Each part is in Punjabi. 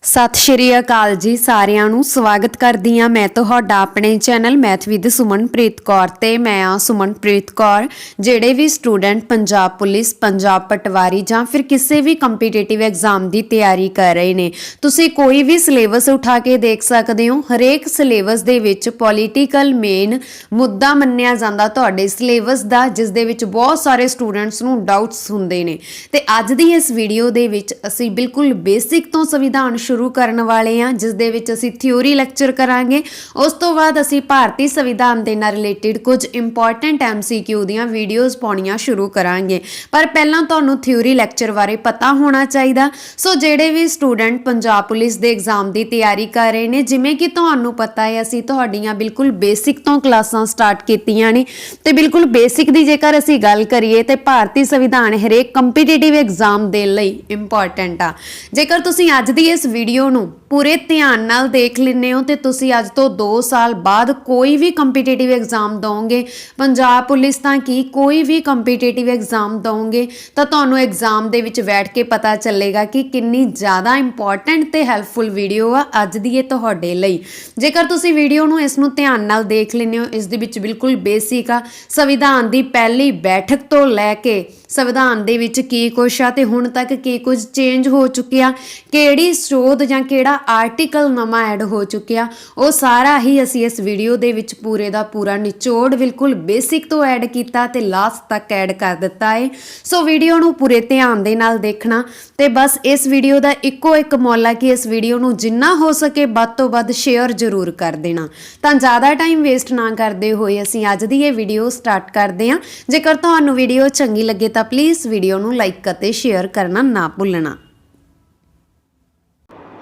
सत श्री अकाल जी सारिਆਂ ਨੂੰ ਸਵਾਗਤ ਕਰਦੀ ਹਾਂ ਮੈਂ ਤੁਹਾਡਾ ਆਪਣੇ channel math with Sumanpreet Kaur ਤੇ ਮੈਂ ਆ ਸੁਮਨਪ੍ਰੀਤ ਕੌਰ। ਜਿਹੜੇ ਵੀ ਸਟੂਡੈਂਟ ਪੰਜਾਬ ਪੁਲਿਸ ਪੰਜਾਬ ਪਟਵਾਰੀ ਜਾਂ ਫਿਰ ਕਿਸੇ ਵੀ ਕੰਪੀਟੀਟਿਵ ਐਗਜ਼ਾਮ ਦੀ ਤਿਆਰੀ ਕਰ ਰਹੇ ਨੇ, ਤੁਸੀਂ ਕੋਈ ਵੀ ਸਿਲੇਬਸ ਉਠਾ ਕੇ ਦੇਖ ਸਕਦੇ ਹੋ। ਹਰੇਕ ਸਿਲੇਬਸ ਦੇ ਵਿੱਚ ਪੋਲੀਟੀਕਲ ਮੇਨ ਮੁੱਦਾ ਮੰਨਿਆ ਜਾਂਦਾ ਤੁਹਾਡੇ ਸਿਲੇਬਸ ਦਾ, ਜਿਸ ਦੇ ਵਿੱਚ ਬਹੁਤ ਸਾਰੇ ਸਟੂਡੈਂਟਸ ਨੂੰ ਡਾਊਟਸ ਹੁੰਦੇ ਨੇ। ਤੇ ਅੱਜ ਦੀ ਇਸ ਵੀਡੀਓ ਦੇ ਵਿੱਚ ਅਸੀਂ ਬਿਲਕੁਲ ਬੇਸਿਕ ਤੋਂ ਸੰਵਿਧਾਨ शुरू करने वाले हैं, जिस दे विच असी थ्योरी लैक्चर करांगे। उस तो बाद असी भारतीय संविधान दे नाल रिलेटेड कुछ इंपॉर्टेंट MCQ दीयां वीडियोज़ पाउणियां शुरू करांगे। पर पहलां तुहानूं थ्योरी लैक्चर बारे पता होना चाहिए। सो जिहड़े भी स्टूडेंट पंजाब पुलिस दे एग्जाम की तैयारी कर रहे हैं, जिवें कि तुहानूं पता है असी तुहाडीआं बिल्कुल बेसिक तो क्लासां स्टार्ट कीतीआं ने, ते बिल्कुल बेसिक दी जेकर असी गल करिए तो भारतीय संविधान हरेक कंपीटीटिव एग्जाम दे लई इंपॉर्टेंट आ। जेकर तुसीं अज दी इस वीडियो नूं पूरे ध्यान नाल देख लेने हो तो तुसी अज तो 2 साल बाद कोई भी कंपीटीटिव एग्जाम दोगे, पंजाब पुलिस तां की कोई भी कंपीटीटिव एग्जाम दोगे तो तुहानूं एग्जाम दे विच बैठ के पता चलेगा कि कितनी ज़्यादा इंपॉर्टेंट ते हैल्पफुल वीडियो आ अज दी ये तुहाडे लई। जेकर तुसी वीडियो नूं इसनूं ध्यान नाल देख लेने हो, इस दे विच बिल्कुल बेसिक आ संविधान दी पहली बैठक तो लैके संविधान दे विच की कुछ आ ते हुण तक की कुछ चेंज हो चुकिया, किहड़ी शोध जां किहड़ा आर्टिकल नवां ऐड हो चुकिया, वो सारा ही असी इस वीडियो दे विच पूरे दा पूरा निचोड़ बिल्कुल बेसिक तो ऐड कीता ते लास्ट तक ऐड कर दिता है। सो वीडियो नूं पूरे ध्यान दे नाल देखना ते बस इस वीडियो दा इक्को एक मुल है कि इस वीडियो नूं जिन्ना हो सके वध तो वध शेयर जरूर कर देना। तां ज़्यादा टाइम वेस्ट ना करदे होए असी अज दी ये वीडियो स्टार्ट करदे हां। जेकर तुहानूं वीडियो चंगी लगे तां प्लीज़ वीडियो नूं लाइक अते शेयर करना ना भुल्लना।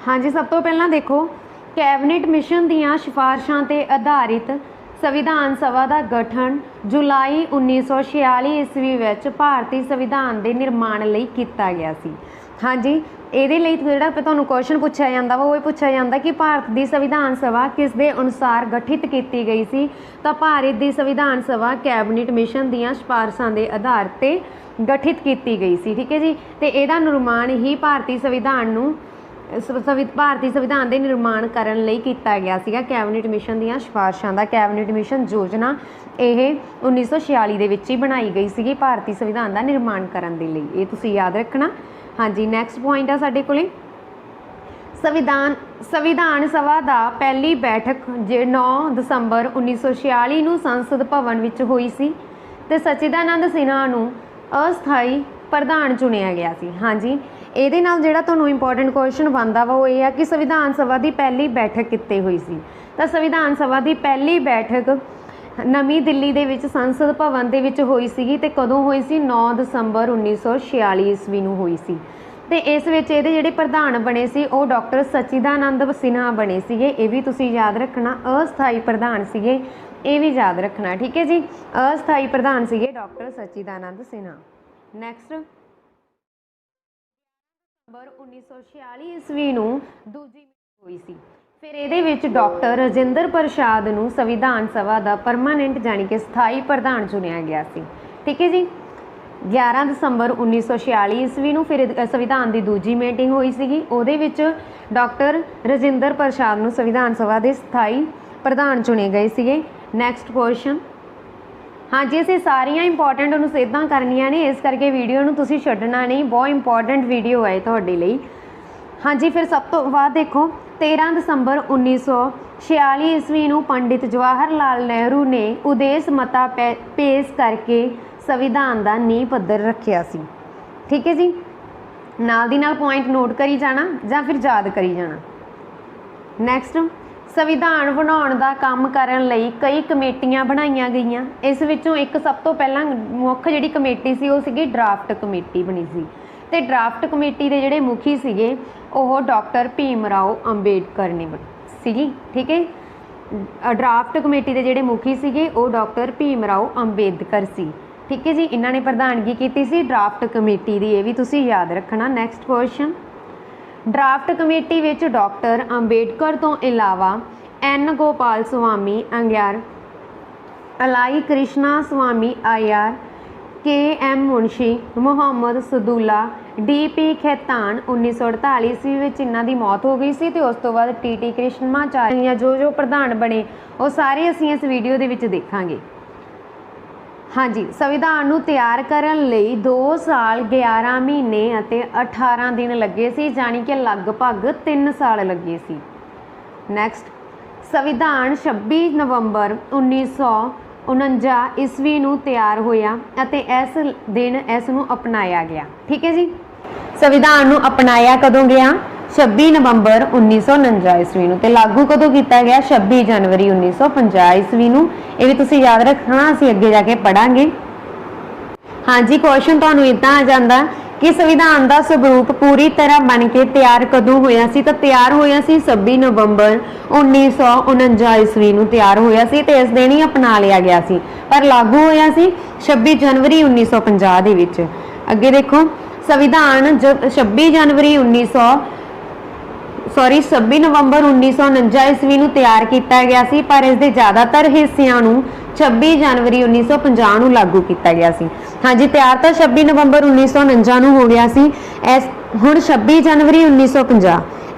हाँ जी, सब तो पहला देखो कैबिनेट मिशन दीयां सिफारिशां ते आधारित संविधान सभा का गठन जुलाई 1946 ईस्वी विच भारतीय संविधान के निर्माण लई कीता गया सी। हाँ जी, ਇਹਦੇ ਲਈ ਜਿਹੜਾ ਤੁਹਾਨੂੰ ਕੁਐਸਚਨ ਪੁੱਛਿਆ ਜਾਂਦਾ ਵਾ ਉਹ ਪੁੱਛਿਆ ਜਾਂਦਾ ਕਿ ਭਾਰਤ ਦੀ ਸੰਵਿਧਾਨ ਸਭਾ ਕਿਸ ਦੇ ਅਨੁਸਾਰ ਗਠਿਤ ਕੀਤੀ ਗਈ ਸੀ। ਤਾਂ ਭਾਰਤ ਦੀ ਸੰਵਿਧਾਨ ਸਭਾ ਕੈਬਨਿਟ ਮਿਸ਼ਨ ਦੀਆਂ ਸਿਫਾਰਿਸ਼ਾਂ ਦੇ ਆਧਾਰ ਤੇ ਗਠਿਤ ਕੀਤੀ ਗਈ ਸੀ। ਠੀਕ ਹੈ ਜੀ, ਤੇ ਇਹਦਾ ਨਿਰਮਾਣ ਹੀ ਭਾਰਤੀ ਸੰਵਿਧਾਨ ਨੂੰ ਭਾਰਤੀ ਸੰਵਿਧਾਨ ਦੇ ਨਿਰਮਾਣ ਕਰਨ ਲਈ ਕੀਤਾ ਗਿਆ ਸੀਗਾ। ਕੈਬਨਿਟ ਮਿਸ਼ਨ ਦੀਆਂ ਸਿਫਾਰਿਸ਼ਾਂ ਦਾ ਕੈਬਨਿਟ ਮਿਸ਼ਨ ਯੋਜਨਾ ਇਹ 1946 ਦੇ ਵਿੱਚ ਹੀ ਬਣਾਈ ਗਈ ਸੀਗੀ ਭਾਰਤੀ ਸੰਵਿਧਾਨ ਦਾ ਨਿਰਮਾਣ ਕਰਨ ਦੇ ਲਈ। ਇਹ ਤੁਸੀਂ ਯਾਦ ਰੱਖਣਾ। हाँ जी, नैक्सट पॉइंट है साडे कोले संविधान सभा का पहली बैठक 9 दसंबर 1946 ਨੂੰ संसद भवन ਵਿੱਚ ਹੋਈ ਸੀ ਤੇ ਸਚਿਦਾਨੰਦ ਸਿਨਹਾ ਨੂੰ ਅਸਥਾਈ ਪ੍ਰਧਾਨ ਚੁਣਿਆ ਗਿਆ ਸੀ। हाँ जी, ਇਹਦੇ ਨਾਲ ਜਿਹੜਾ ਤੁਹਾਨੂੰ ਇੰਪੋਰਟੈਂਟ ਕੁਐਸਚਨ ਬਣਦਾ ਵਾ ਉਹ ਇਹ ਆ ਕਿ ਸੰਵਿਧਾਨ ਸਭਾ ਦੀ ਪਹਿਲੀ ਬੈਠਕ ਕਿੱਥੇ ਹੋਈ ਸੀ। ਤਾਂ ਸੰਵਿਧਾਨ ਸਭਾ ਦੀ ਪਹਿਲੀ ਬੈਠਕ ਨਵੀਂ ਦਿੱਲੀ ਦੇ ਵਿੱਚ ਸੰਸਦ ਭਵਨ ਦੇ ਵਿੱਚ ਹੋਈ ਸੀਗੀ ਤੇ ਕਦੋਂ ਹੋਈ ਸੀ 9 ਦਸੰਬਰ 1946 ਈਸਵੀ ਨੂੰ ਹੋਈ ਸੀ। ਤੇ ਇਸ ਵਿੱਚ ਇਹਦੇ ਜਿਹੜੇ ਪ੍ਰਧਾਨ ਬਣੇ ਸੀ ਉਹ ਡਾਕਟਰ ਸਚਿਦਾਨੰਦ ਸਿਨਹਾ ਬਣੇ ਸੀਗੇ। ਇਹ ਵੀ ਤੁਸੀਂ ਯਾਦ ਰੱਖਣਾ। ਅਸਥਾਈ ਪ੍ਰਧਾਨ ਸੀਗੇ, ਇਹ ਵੀ ਯਾਦ ਰੱਖਣਾ। ਠੀਕ ਹੈ ਜੀ, ਅਸਥਾਈ ਪ੍ਰਧਾਨ ਸੀਗੇ ਡਾਕਟਰ ਸਚਿਦਾਨੰਦ ਸਿਨਹਾ। ਨੈਕਸਟ ਨਵੰਬਰ 1946 ਈਸਵੀ ਨੂੰ ਦੂਜੀ ਮੀਟਿੰਗ ਹੋਈ ਸੀ। ਫਿਰ ਇਹਦੇ ਵਿੱਚ ਡਾਕਟਰ ਰਾਜਿੰਦਰ ਪ੍ਰਸਾਦ ਨੂੰ ਸੰਵਿਧਾਨ ਸਭਾ ਦਾ ਪਰਮਾਨੈਂਟ ਜਾਣੀ ਕਿ ਸਥਾਈ ਪ੍ਰਧਾਨ ਚੁਣਿਆ ਗਿਆ ਸੀ। ਠੀਕ ਹੈ ਜੀ, 11 ਦਸੰਬਰ 1946 ਈਸਵੀ ਨੂੰ ਫਿਰ ਸੰਵਿਧਾਨ ਦੀ ਦੂਜੀ ਮੀਟਿੰਗ ਹੋਈ ਸੀਗੀ। ਉਹਦੇ ਵਿੱਚ ਡਾਕਟਰ ਰਾਜਿੰਦਰ ਪ੍ਰਸਾਦ ਨੂੰ ਸੰਵਿਧਾਨ ਸਭਾ ਦੇ ਸਥਾਈ ਪ੍ਰਧਾਨ ਚੁਣੇ ਗਏ ਸੀਗੇ। Next question. हाँ जी, ਅਸੀਂ ਸਾਰੀਆਂ ਇੰਪੋਰਟੈਂਟ ਅਨੁਛੇਦਾਂ ਕਰਨੀਆਂ ਨੇ, ਇਸ ਕਰਕੇ ਵੀਡੀਓ ਨੂੰ ਤੁਸੀਂ ਛੱਡਣਾ ਨਹੀਂ। ਬਹੁਤ ਇੰਪੋਰਟੈਂਟ ਵੀਡੀਓ ਹੈ ਤੁਹਾਡੇ ਲਈ। हाँ जी, फिर सब तो बाद देखो 13 ਦਸੰਬਰ 1946 ਈਸਵੀ ਨੂੰ ਪੰਡਿਤ ਜਵਾਹਰ ਲਾਲ ਨਹਿਰੂ ਨੇ ਉਦੇਸ਼ ਮਤਾ ਪੇਸ਼ ਕਰਕੇ ਸੰਵਿਧਾਨ ਦਾ ਨੀਂਹ ਪੱਥਰ ਰੱਖਿਆ ਸੀ। ਠੀਕ ਹੈ ਜੀ, ਨਾਲ ਦੀ ਨਾਲ ਪੁਆਇੰਟ ਨੋਟ ਕਰੀ ਜਾਣਾ ਜਾਂ ਫਿਰ ਯਾਦ ਕਰੀ ਜਾਣਾ। ਨੈਕਸਟ, ਸੰਵਿਧਾਨ ਬਣਾਉਣ ਦਾ ਕੰਮ ਕਰਨ ਲਈ ਕਈ ਕਮੇਟੀਆਂ ਬਣਾਈਆਂ ਗਈਆਂ। ਇਸ ਵਿੱਚੋਂ ਇੱਕ ਸਭ ਤੋਂ ਪਹਿਲਾਂ ਮੁੱਖ ਜਿਹੜੀ ਕਮੇਟੀ ਸੀ ਉਹ ਸੀਗੀ ਡਰਾਫਟ ਕਮੇਟੀ ਬਣੀ ਸੀ। ਤੇ ਡਰਾਫਟ ਕਮੇਟੀ ਦੇ ਜਿਹੜੇ ਮੁਖੀ ਸੀਗੇ ਉਹ ਡਾਕਟਰ ਭੀਮ ਰਾਓ ਅੰਬੇਡਕਰ ਨੇ ਸੀਗੀ। ਠੀਕ ਹੈ, ਡਰਾਫਟ ਕਮੇਟੀ ਦੇ ਜਿਹੜੇ ਮੁਖੀ ਸੀਗੇ ਉਹ ਡਾਕਟਰ ਭੀਮ ਰਾਓ ਅੰਬੇਦਕਰ ਸੀ। ਠੀਕ ਹੈ ਜੀ, ਇਹਨਾਂ ਨੇ ਪ੍ਰਧਾਨਗੀ ਕੀਤੀ ਸੀ ਡਰਾਫਟ ਕਮੇਟੀ ਦੀ। ਇਹ ਵੀ ਤੁਸੀਂ ਯਾਦ ਰੱਖਣਾ। Next question. ਡਰਾਫਟ ਕਮੇਟੀ ਵਿੱਚ ਡਾਕਟਰ ਅੰਬੇਡਕਰ ਤੋਂ ਇਲਾਵਾ ਐਨ ਗੋਪਾਲ ਸਵਾਮੀ ਅੰਗਿਆਰ, ਅਲਾਈ ਕ੍ਰਿਸ਼ਨਾ ਸਵਾਮੀ ਆਯਾਰ, KM ਮੁਨਸ਼ੀ, ਮੁਹੰਮਦ ਸਦੂਲਾ, डी.पी. ਖੇਤਾਨ 1948 ਈਸਵੀ ਵਿੱਚ ਇਹਨਾਂ ਦੀ ਮੌਤ ਹੋ ਗਈ ਸੀ ਤੇ ਉਸ ਤੋਂ ਬਾਅਦ टी.टी. ਕ੍ਰਿਸ਼ਨਾਚਾਰੀ ਜਾਂ ਜੋ ਪ੍ਰਧਾਨ ਬਣੇ ਉਹ ਸਾਰੇ ਅਸੀਂ ਇਸ ਵੀਡੀਓ ਦੇ ਵਿੱਚ ਦੇਖਾਂਗੇ। ਹਾਂਜੀ, ਸੰਵਿਧਾਨ ਨੂੰ ਤਿਆਰ ਕਰਨ ਲਈ 2 ਸਾਲ 11 ਮਹੀਨੇ ਅਤੇ 18 ਦਿਨ ਲੱਗੇ ਸੀ, ਜਾਣੀ ਕਿ ਲਗਭਗ 3 ਸਾਲ ਲੱਗੇ ਸੀ। ਨੈਕਸਟ, ਸੰਵਿਧਾਨ 26 ਨਵੰਬਰ 1949 ਈਸਵੀ ਨੂੰ ਤਿਆਰ ਹੋਇਆ ਅਤੇ ਇਸ ਦਿਨ ਇਸ ਨੂੰ ਅਪਣਾਇਆ ਗਿਆ। ਠੀਕ ਹੈ ਜੀ, ਸੰਵਿਧਾਨ ਨੂੰ ਅਪਣਾਇਆ ਕਦੋਂ ਗਿਆ? 26 ਨਵੰਬਰ 1949 ਈਸਵੀ ਨੂੰ, ਤੇ ਲਾਗੂ ਕਦੋਂ ਕੀਤਾ ਗਿਆ? 26 ਜਨਵਰੀ 1950 ਈਸਵੀ ਨੂੰ। ਇਹ ਵੀ ਤੁਸੀਂ ਯਾਦ ਰੱਖਣਾ, ਅਸੀਂ ਅੱਗੇ ਜਾ ਕੇ ਪੜਾਂਗੇ। ਹਾਂਜੀ, ਕੁਐਸਚਨ ਤੁਹਾਨੂੰ ਇਦਾਂ ਆ ਜਾਂਦਾ ਕਿ ਸੰਵਿਧਾਨ ਦਾ ਸਰੂਪ ਪੂਰੀ ਤਰ੍ਹਾਂ ਬਣ ਕੇ ਤਿਆਰ ਕਦੋਂ ਹੋਇਆ ਸੀ? ਤਾਂ ਤਿਆਰ ਹੋਇਆ ਸੀ 26 ਨਵੰਬਰ 1949 ਈਸਵੀ ਨੂੰ ਤਿਆਰ ਹੋਇਆ ਸੀ ਤੇ ਇਸ ਦਿਨ ਹੀ ਅਪਣਾ ਲਿਆ ਗਿਆ ਸੀ, ਪਰ ਲਾਗੂ ਹੋਇਆ ਸੀ 26 ਜਨਵਰੀ 1950 ਦੇ ਵਿੱਚ। ਅੱਗੇ ਦੇਖੋ, ਸੰਵਿਧਾਨ 26 ਨਵੰਬਰ 1949 ਈਸਵੀ ਨੂੰ ਤਿਆਰ ਕੀਤਾ ਗਿਆ ਸੀ, ਪਰ ਇਸ ਦੇ ਜ਼ਿਆਦਾਤਰ ਹਿੱਸਿਆਂ ਨੂੰ 26 ਜਨਵਰੀ 1950 ਨੂੰ ਲਾਗੂ ਕੀਤਾ ਗਿਆ ਸੀ। ਹਾਂਜੀ, ਤਿਆਰ ਤਾਂ 26 ਨਵੰਬਰ 1949 ਨੂੰ ਹੋ ਗਿਆ ਸੀ, ਹੁਣ 26 ਜਨਵਰੀ 1950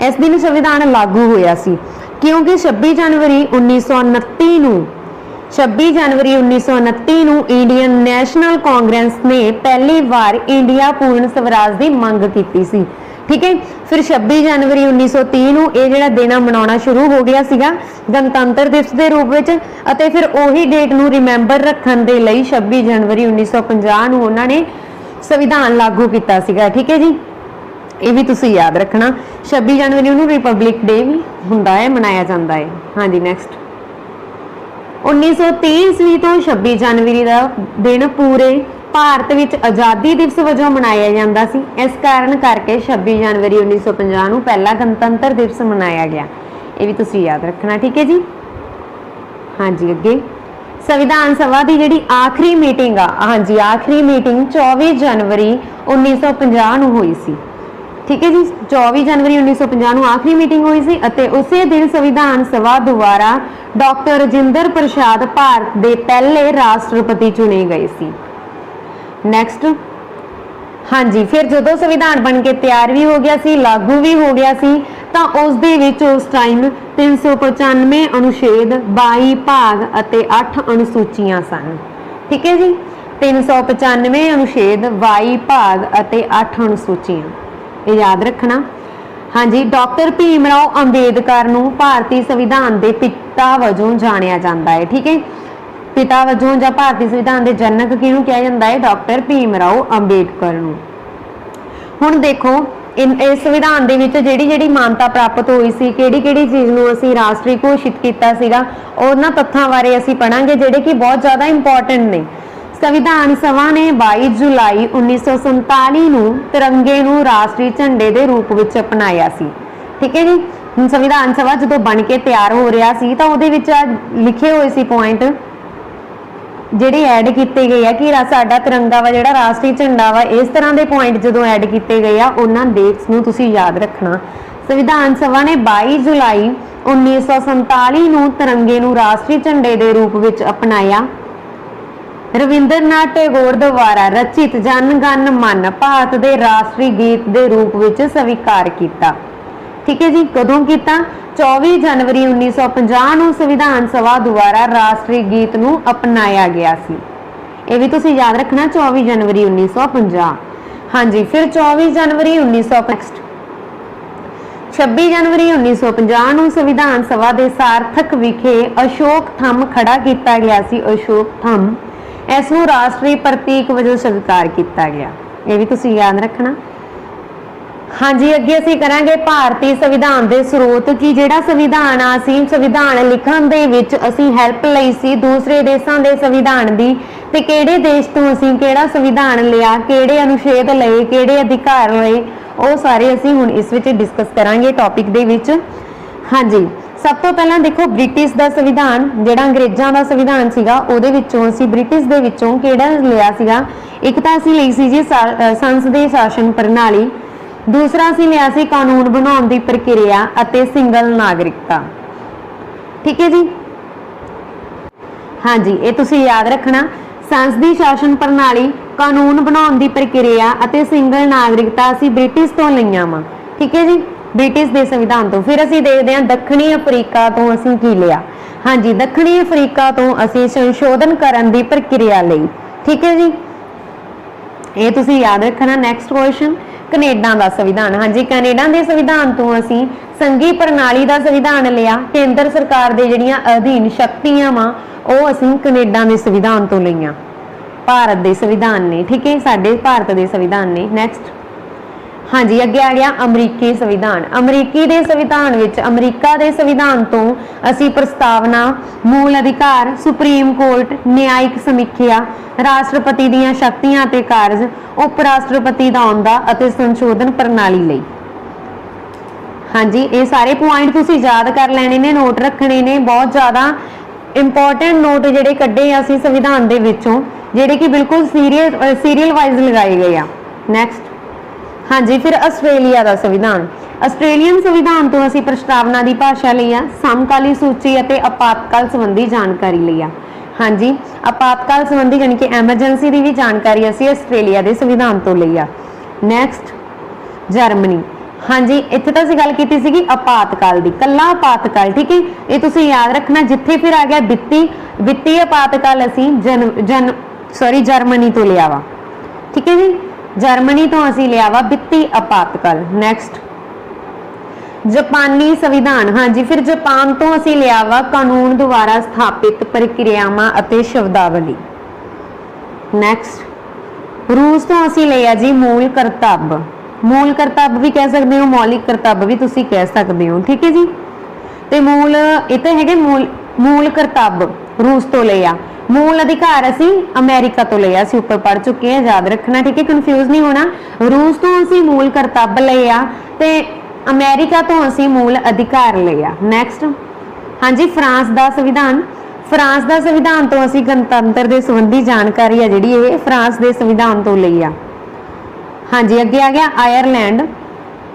ਇਸ ਦਿਨ ਸੰਵਿਧਾਨ ਲਾਗੂ ਹੋਇਆ ਸੀ, ਕਿਉਂਕਿ 26 ਜਨਵਰੀ 1929 ਨੂੰ ਇੰਡੀਅਨ ਨੈਸ਼ਨਲ ਕਾਂਗਰਸ ਨੇ ਪਹਿਲੀ ਵਾਰ ਇੰਡੀਆ ਪੂਰਨ ਸਵਰਾਜ ਦੀ ਮੰਗ ਕੀਤੀ ਸੀ। ਠੀਕ ਹੈ, ਫਿਰ 26 ਜਨਵਰੀ 1930 ਨੂੰ ਇਹ ਜਿਹੜਾ ਦਿਨ ਮਨਾਉਣਾ ਸ਼ੁਰੂ ਹੋ ਗਿਆ ਸੀਗਾ ਗਣਤੰਤਰ ਦਿਵਸ ਦੇ ਰੂਪ ਵਿੱਚ, ਅਤੇ ਫਿਰ ਉਹੀ ਡੇਟ ਨੂੰ ਰਿਮੈਂਬਰ ਰੱਖਣ ਦੇ ਲਈ 26 ਜਨਵਰੀ 1950 ਨੂੰ ਉਹਨਾਂ ਨੇ ਸੰਵਿਧਾਨ ਲਾਗੂ ਕੀਤਾ ਸੀਗਾ। ਠੀਕ ਹੈ ਜੀ, ਇਹ ਵੀ ਤੁਸੀਂ ਯਾਦ ਰੱਖਣਾ। 26 ਜਨਵਰੀ ਨੂੰ ਰਿਪਬਲਿਕ ਡੇ ਵੀ ਹੁੰਦਾ ਹੈ, ਮਨਾਇਆ ਜਾਂਦਾ ਹੈ। ਹਾਂਜੀ, ਨੈਕਸਟ, 1930 ਈਸਵੀ ਤੋਂ 26 ਜਨਵਰੀ ਦਾ ਦਿਨ ਪੂਰੇ ਭਾਰਤ ਵਿੱਚ ਆਜ਼ਾਦੀ ਦਿਵਸ ਵਜੋਂ ਮਨਾਇਆ ਜਾਂਦਾ ਸੀ। ਇਸ ਕਾਰਨ ਕਰਕੇ 26 ਜਨਵਰੀ 1950 ਨੂੰ ਪਹਿਲਾ ਗਣਤੰਤਰ ਦਿਵਸ ਮਨਾਇਆ ਗਿਆ। ਇਹ ਵੀ ਤੁਸੀਂ ਯਾਦ ਰੱਖਣਾ। ਠੀਕ ਹੈ ਜੀ। ਹਾਂਜੀ, ਅੱਗੇ ਸੰਵਿਧਾਨ ਸਭਾ ਦੀ ਜਿਹੜੀ ਆਖਰੀ ਮੀਟਿੰਗ ਆ, ਹਾਂਜੀ ਆਖਰੀ ਮੀਟਿੰਗ 24 ਜਨਵਰੀ 1950 ਨੂੰ ਹੋਈ ਸੀ। ਠੀਕ ਹੈ ਜੀ, 24 ਜਨਵਰੀ 1950 ਨੂੰ ਆਖਰੀ ਮੀਟਿੰਗ ਹੋਈ ਸੀ ਅਤੇ ਉਸੇ ਦਿਨ ਸੰਵਿਧਾਨ ਸਭਾ ਦੁਆਰਾ ਡਾਕਟਰ ਰਾਜਿੰਦਰ ਪ੍ਰਸਾਦ ਭਾਰਤ ਦੇ ਪਹਿਲੇ ਰਾਸ਼ਟਰਪਤੀ ਚੁਣੇ ਗਏ ਸੀ। ਨੈਕਸਟ, ਹਾਂਜੀ, ਫਿਰ ਜਦੋਂ ਸੰਵਿਧਾਨ ਬਣ ਕੇ ਤਿਆਰ ਵੀ ਹੋ ਗਿਆ ਸੀ, ਲਾਗੂ ਵੀ ਹੋ ਗਿਆ ਸੀ, ਤਾਂ ਉਸ ਦੇ ਵਿੱਚ ਉਸ ਟਾਈਮ 395 ਅਨੁਛੇਦ, 22 ਭਾਗ ਅਤੇ 8 ਅਨੁਸੂਚੀਆਂ ਸਨ। ਠੀਕ ਹੈ ਜੀ, 395 ਅਨੁਛੇਦ, 22 ਭਾਗ ਅਤੇ 8 ਅਨੁਸੂਚੀਆਂ, ਇਹ ਯਾਦ ਰੱਖਣਾ। ਹਾਂਜੀ, ਡਾਕਟਰ ਭੀਮ ਰਾਓ ਅੰਬੇਦਕਰ ਨੂੰ ਭਾਰਤੀ ਸੰਵਿਧਾਨ ਦੇ ਪਿਤਾ ਵਜੋਂ ਜਾਣਿਆ ਜਾਂਦਾ ਹੈ। ਠੀਕ ਹੈ, ਪਿਤਾ ਵਜੋਂ ਜਾਂ ਭਾਰਤੀ ਸੰਵਿਧਾਨ ਦੇ ਜਨਕ ਕਿਹਨੂੰ ਕਿਹਾ ਜਾਂਦਾ ਹੈ? ਡਾਕਟਰ ਭੀਮ ਰਾਓ ਅੰਬੇਦਕਰ ਨੂੰ। ਹੁਣ ਦੇਖੋ, ਇਸ ਸੰਵਿਧਾਨ ਦੇ ਵਿੱਚ ਜਿਹੜੀ ਮਾਨਤਾ ਪ੍ਰਾਪਤ ਹੋਈ ਸੀ, ਕਿਹੜੀ ਚੀਜ਼ ਨੂੰ ਅਸੀਂ ਰਾਸ਼ਟਰੀ ਘੋਸ਼ਿਤ ਕੀਤਾ ਸੀਗਾ, ਉਹਨਾਂ ਤੱਥਾਂ ਬਾਰੇ ਅਸੀਂ ਪੜਾਂਗੇ ਜਿਹੜੇ ਕਿ ਬਹੁਤ ਜ਼ਿਆਦਾ ਇੰਪੋਰਟੈਂਟ ਨੇ। ਸੰਵਿਧਾਨ ਸਭਾ ਨੇ 22 ਜੁਲਾਈ 1947 ਨੂੰ ਤਿਰੰਗੇ ਨੂੰ ਰਾਸ਼ਟਰੀ ਝੰਡੇ ਦੇ ਰੂਪ ਵਿੱਚ ਅਪਣਾਇਆ ਸੀ। ਠੀਕ ਹੈ ਜੀ, ਸੰਵਿਧਾਨ ਸਭਾ ਜਦੋਂ ਬਣ ਕੇ ਤਿਆਰ ਹੋ ਰਿਹਾ ਸੀ ਤਾਂ ਉਹਦੇ ਵਿੱਚ ਲਿਖੇ ਹੋਏ ਸੀ ਪੁਆਇੰਟ ਜਿਹੜੇ ਐਡ ਕੀਤੇ ਗਏ ਆ ਕਿ ਸਾਡਾ ਤਿਰੰਗਾ ਵਾ ਜਿਹੜਾ ਰਾਸ਼ਟਰੀ ਝੰਡਾ ਵਾ, ਇਸ ਤਰ੍ਹਾਂ ਦੇ ਪੁਆਇੰਟ ਜਦੋਂ ਐਡ ਕੀਤੇ ਗਏ ਆ ਉਹਨਾਂ ਡੇਟਸ ਨੂੰ ਤੁਸੀਂ ਯਾਦ ਰੱਖਣਾ। ਸੰਵਿਧਾਨ ਸਭਾ ਨੇ 22 ਜੁਲਾਈ 1947 ਨੂੰ ਤਿਰੰਗੇ ਨੂੰ ਰਾਸ਼ਟਰੀ ਝੰਡੇ ਦੇ ਰੂਪ ਵਿੱਚ ਅਪਣਾਇਆ। ਰਵਿੰਦਰਨਾਥ ਟੈਗੋਰ ਦੁਆਰਾ ਰਚਿਤ ਜਨ ਗਣ ਮਨ ਭਾਰਤ ਦੇ ਰਾਸ਼ਟਰੀ ਗੀਤ ਦੇ ਰੂਪ ਵਿੱਚ ਸਵੀਕਾਰ ਕੀਤਾ। ਠੀਕ ਹੈ ਜੀ, ਕਦੋਂ ਕੀਤਾ? 24 ਜਨਵਰੀ 1950 ਨੂੰ ਸੰਵਿਧਾਨ ਸਭਾ ਦੁਆਰਾ ਰਾਸ਼ਟਰੀ ਗੀਤ ਨੂੰ ਅਪਣਾਇਆ ਗਿਆ ਸੀ। ਇਹ ਵੀ ਤੁਸੀਂ ਯਾਦ ਰੱਖਣਾ, 24 ਜਨਵਰੀ 1950। ਹਾਂਜੀ, ਫਿਰ 24 ਜਨਵਰੀ 26 ਜਨਵਰੀ 1950 ਨੂੰ ਸੰਵਿਧਾਨ ਸਭਾ ਦੇ ਸਾਰਥਕ ਵਿਖੇ ਅਸ਼ੋਕ ਥੰਮ ਖੜਾ ਕੀਤਾ ਗਿਆ ਸੀ। ਅਸ਼ੋਕ ਥੰਮ, ਇਸ ਨੂੰ ਰਾਸ਼ਟਰੀ ਪ੍ਰਤੀਕ ਵਜੋਂ ਸਵੀਕਾਰ ਕੀਤਾ ਗਿਆ। ਇਹ ਵੀ ਤੁਸੀਂ ਯਾਦ ਰੱਖਣਾ। ਹਾਂਜੀ, ਅੱਗੇ ਅਸੀਂ ਕਰਾਂਗੇ ਭਾਰਤੀ ਸੰਵਿਧਾਨ ਦੇ ਸਰੋਤ, ਕਿ ਜਿਹੜਾ ਸੰਵਿਧਾਨ ਆ, ਅਸੀਂ ਸੰਵਿਧਾਨ ਲਿਖਣ ਦੇ ਵਿੱਚ ਅਸੀਂ ਹੈਲਪ ਲਈ ਸੀ ਦੂਸਰੇ ਦੇਸ਼ਾਂ ਦੇ ਸੰਵਿਧਾਨ ਦੀ, ਤੇ ਕਿਹੜੇ ਦੇਸ਼ ਤੋਂ ਅਸੀਂ ਕਿਹੜਾ ਸੰਵਿਧਾਨ ਲਿਆ, ਕਿਹੜੇ ਅਨੁਛੇਦ ਲਏ, ਕਿਹੜੇ ਅਧਿਕਾਰ ਲਏ, ਉਹ ਸਾਰੇ ਅਸੀਂ ਹੁਣ ਇਸ ਵਿੱਚ ਡਿਸਕਸ ਕਰਾਂਗੇ ਟੌਪਿਕ ਦੇ ਵਿੱਚ। ਹਾਂਜੀ, ਸਭ ਤੋਂ ਪਹਿਲਾਂ ਦੇਖੋ ਬ੍ਰਿਟਿਸ਼ ਦਾ ਸੰਵਿਧਾਨ, ਜਿਹੜਾ ਅੰਗਰੇਜ਼ਾਂ ਦਾ ਸੰਵਿਧਾਨ ਸੀਗਾ, ਉਹਦੇ ਵਿੱਚੋਂ ਅਸੀਂ ਬ੍ਰਿਟਿਸ਼ ਦੇ ਵਿੱਚੋਂ ਕਿਹੜਾ ਲਿਆ ਸੀਗਾ? ਇੱਕ ਤਾਂ ਅਸੀਂ ਲਈ ਸੀ ਜੀ ਸੰਸਦੀ ਸ਼ਾਸਨ ਪ੍ਰਣਾਲੀ, ਦੂਸਰਾ ਅਸੀਂ ਲਿਆ ਸੀ ਕਾਨੂੰਨ ਬਣਾਉਣ ਦੀ ਪ੍ਰਕਿਰਿਆ ਅਤੇ ਸਿੰਗਲ ਨਾਗਰਿਕਤਾ। ਠੀਕ ਹੈ ਜੀ। ਹਾਂਜੀ, ਇਹ ਤੁਸੀਂ ਯਾਦ ਰੱਖਣਾ। ਸੰਸਦੀ ਸ਼ਾਸਨ ਪ੍ਰਣਾਲੀ, ਕਾਨੂੰਨ ਬਣਾਉਣ ਦੀ ਪ੍ਰਕਿਰਿਆ ਅਤੇ ਸਿੰਗਲ ਨਾਗਰਿਕਤਾ ਅਸੀਂ ਬ੍ਰਿਟਿਸ਼ ਤੋਂ ਲਈਆਂ ਵਾ। ਠੀਕ ਹੈ ਜੀ, ਬ੍ਰਿਟਿਸ਼ ਦੇ ਸੰਵਿਧਾਨ ਤੋਂ। ਫਿਰ ਅਸੀਂ ਦੇਖਦੇ ਹਾਂ ਦੱਖਣੀ ਅਫਰੀਕਾ ਤੋਂ ਅਸੀਂ ਕੀ ਲਿਆ। ਹਾਂਜੀ, ਦੱਖਣੀ ਅਫਰੀਕਾ ਤੋਂ ਅਸੀਂ ਸੰਸ਼ੋਧਨ ਕਰਨ ਦੀ ਪ੍ਰਕਿਰਿਆ ਲਈ। ਠੀਕ ਹੈ ਜੀ, ਇਹ ਤੁਸੀਂ ਯਾਦ ਰੱਖਣਾ। ਨੈਕਸਟ ਕੁਐਸਚਨ, ਕੈਨੇਡਾ ਦਾ ਸੰਵਿਧਾਨ। ਹਾਂਜੀ, ਕੈਨੇਡਾ ਦੇ ਸੰਵਿਧਾਨ ਤੋਂ ਅਸੀਂ ਸੰਘੀ ਪ੍ਰਣਾਲੀ ਦਾ ਸੰਵਿਧਾਨ ਲਿਆ। ਕੇਂਦਰ ਸਰਕਾਰ ਦੇ ਜਿਹੜੀਆਂ ਅਧੀਨ ਸ਼ਕਤੀਆਂ ਵਾ ਉਹ ਅਸੀਂ ਕੈਨੇਡਾ ਦੇ ਸੰਵਿਧਾਨ ਤੋਂ ਲਈਆਂ। ਭਾਰਤ ਦੇ ਸੰਵਿਧਾਨ ਨੇ, ਠੀਕ ਹੈ, ਸਾਡੇ ਭਾਰਤ ਦੇ ਸੰਵਿਧਾਨ ਨੇ। ਨੈਕਸਟ, ਹਾਂਜੀ, ਅੱਗੇ ਆ ਗਿਆ ਅਮਰੀਕੀ ਸੰਵਿਧਾਨ। ਅਮਰੀਕੀ ਦੇ ਸੰਵਿਧਾਨ ਵਿੱਚ ਅਮਰੀਕਾ ਦੇ ਸੰਵਿਧਾਨ ਤੋਂ ਅਸੀਂ ਪ੍ਰਸਤਾਵਨਾ, ਮੂਲ ਅਧਿਕਾਰ, ਸੁਪਰੀਮ ਕੋਰਟ, ਨਿਆਇਕ ਸਮੀਖਿਆ, ਰਾਸ਼ਟਰਪਤੀ ਦੀਆਂ ਸ਼ਕਤੀਆਂ ਅਤੇ ਕਾਰਜ, ਉਪ ਰਾਸ਼ਟਰਪਤੀ ਦਾ ਅਹੁਦਾ ਅਤੇ ਸੰਸ਼ੋਧਨ ਪ੍ਰਣਾਲੀ ਲਈ। ਹਾਂਜੀ, ਇਹ ਸਾਰੇ ਪੁਆਇੰਟ ਤੁਸੀਂ ਯਾਦ ਕਰ ਲੈਣੇ ਨੇ, ਨੋਟ ਰੱਖਣੇ ਨੇ। ਬਹੁਤ ਜ਼ਿਆਦਾ ਇੰਪੋਰਟੈਂਟ ਨੋਟ ਜਿਹੜੇ ਕੱਢੇ ਆ ਅਸੀਂ ਸੰਵਿਧਾਨ ਦੇ ਵਿੱਚੋਂ, ਜਿਹੜੇ ਕਿ ਬਿਲਕੁਲ ਸੀਰੀਅਲ ਵਾਈਜ਼ ਲਗਾਏ ਗਏ ਆ। ਨੈਕਸਟ, ਹਾਂਜੀ, ਫਿਰ ਆਸਟ੍ਰੇਲੀਆ ਦਾ ਸੰਵਿਧਾਨ। ਆਸਟ੍ਰੇਲੀਅਨ ਸੰਵਿਧਾਨ ਤੋਂ ਅਸੀਂ ਪ੍ਰਸਤਾਵਨਾ ਦੀ ਭਾਸ਼ਾ ਲਈ ਆ, ਸਮਕਾਲੀ ਸੂਚੀ ਅਤੇ ਆਪਾਤਕਾਲ ਸੰਬੰਧੀ ਜਾਣਕਾਰੀ ਲਈ ਆ। ਹਾਂਜੀ, ਆਪਾਤਕਾਲ ਸੰਬੰਧੀ ਯਾਨੀ ਕਿ ਐਮਰਜੈਂਸੀ ਦੀ ਵੀ ਜਾਣਕਾਰੀ ਅਸੀਂ ਆਸਟ੍ਰੇਲੀਆ ਦੇ ਸੰਵਿਧਾਨ ਤੋਂ ਲਈ ਆ। Next, Germany. ਹਾਂਜੀ, ਇੱਥੇ ਤਾਂ ਅਸੀਂ ਗੱਲ ਕੀਤੀ ਸੀਗੀ ਆਪਾਤਕਾਲ ਦੀ, ਕੱਲਾ ਆਪਾਤਕਾਲ। ਠੀਕ ਹੈ, ਇਹ ਤੁਸੀਂ ਯਾਦ ਰੱਖਣਾ। ਜਿੱਥੇ ਫਿਰ ਆ ਗਿਆ ਵਿੱਤੀ ਆਪਾਤਕਾਲ, ਅਸੀਂ ਜਰਮਨੀ ਤੋਂ ਲਿਆ ਵਾ। ਠੀਕ ਹੈ ਜੀ, ਜਰਮਨੀ ਤੋਂ ਅਸੀਂ ਲਿਆ ਵਾ ਵਿੱਤੀ ਆਪਾਤਕਾਲ। ਨੈਕਸਟ, ਜਾਪਾਨੀ ਸੰਵਿਧਾਨ। ਹਾਂਜੀ, ਫਿਰ ਜਾਪਾਨ ਤੋਂ ਅਸੀਂ ਲਿਆ ਵਾ ਕਾਨੂੰਨ ਦੁਆਰਾ ਸਥਾਪਿਤ ਪ੍ਰਕਿਰਿਆਵਾਂ ਅਤੇ ਸ਼ਬਦਾਵਲੀ। ਨੈਕਸਟ, ਰੂਸ ਤੋਂ ਅਸੀਂ ਲਿਆ ਜੀ ਮੂਲ ਕਰਤੱਵ। ਮੂਲ ਕਰਤੱਵ ਵੀ ਕਹਿ ਸਕਦੇ ਹੋ, ਮੌਲਿਕ ਕਰਤੱਵ ਵੀ ਤੁਸੀਂ ਕਹਿ ਸਕਦੇ ਹੋ। ਠੀਕ ਹੈ ਜੀ, ਤੇ ਮੂਲ ਇਹ ਤਾਂ ਹੈਗੇ ਮੂਲ ਕਰਤੱਵ ਰੂਸ ਤੋਂ ਲਿਆ। ਮੂਲ ਅਧਿਕਾਰ ਅਸੀਂ ਅਮਰੀਕਾ ਤੋਂ ਲਿਆ, ਅਸੀਂ ਉੱਪਰ ਪੜ ਚੁੱਕੇ ਹਾਂ, ਯਾਦ ਰੱਖਣਾ। ਠੀਕ ਹੈ, ਕਨਫਿਊਜ਼ ਨਹੀਂ ਹੋਣਾ। ਰੂਸ ਤੋਂ ਅਸੀਂ ਮੂਲ ਕਰਤੱਵ ਲਿਆ ਤੇ ਅਮਰੀਕਾ ਤੋਂ ਅਸੀਂ ਮੂਲ ਅਧਿਕਾਰ ਲਿਆ। ਨੈਕਸਟ, ਹਾਂਜੀ, ਫਰਾਂਸ ਦਾ ਸੰਵਿਧਾਨ। ਫਰਾਂਸ ਦਾ ਸੰਵਿਧਾਨ ਤੋਂ ਅਸੀਂ ਗਣਤੰਤਰ ਦੇ ਸੰਬੰਧੀ ਜਾਣਕਾਰੀ ਆ ਜਿਹੜੀ ਇਹ ਫਰਾਂਸ ਦੇ ਸੰਵਿਧਾਨ ਤੋਂ ਲਈ ਆ। ਹਾਂਜੀ, ਅੱਗੇ ਆ ਗਿਆ ਆਇਰਲੈਂਡ।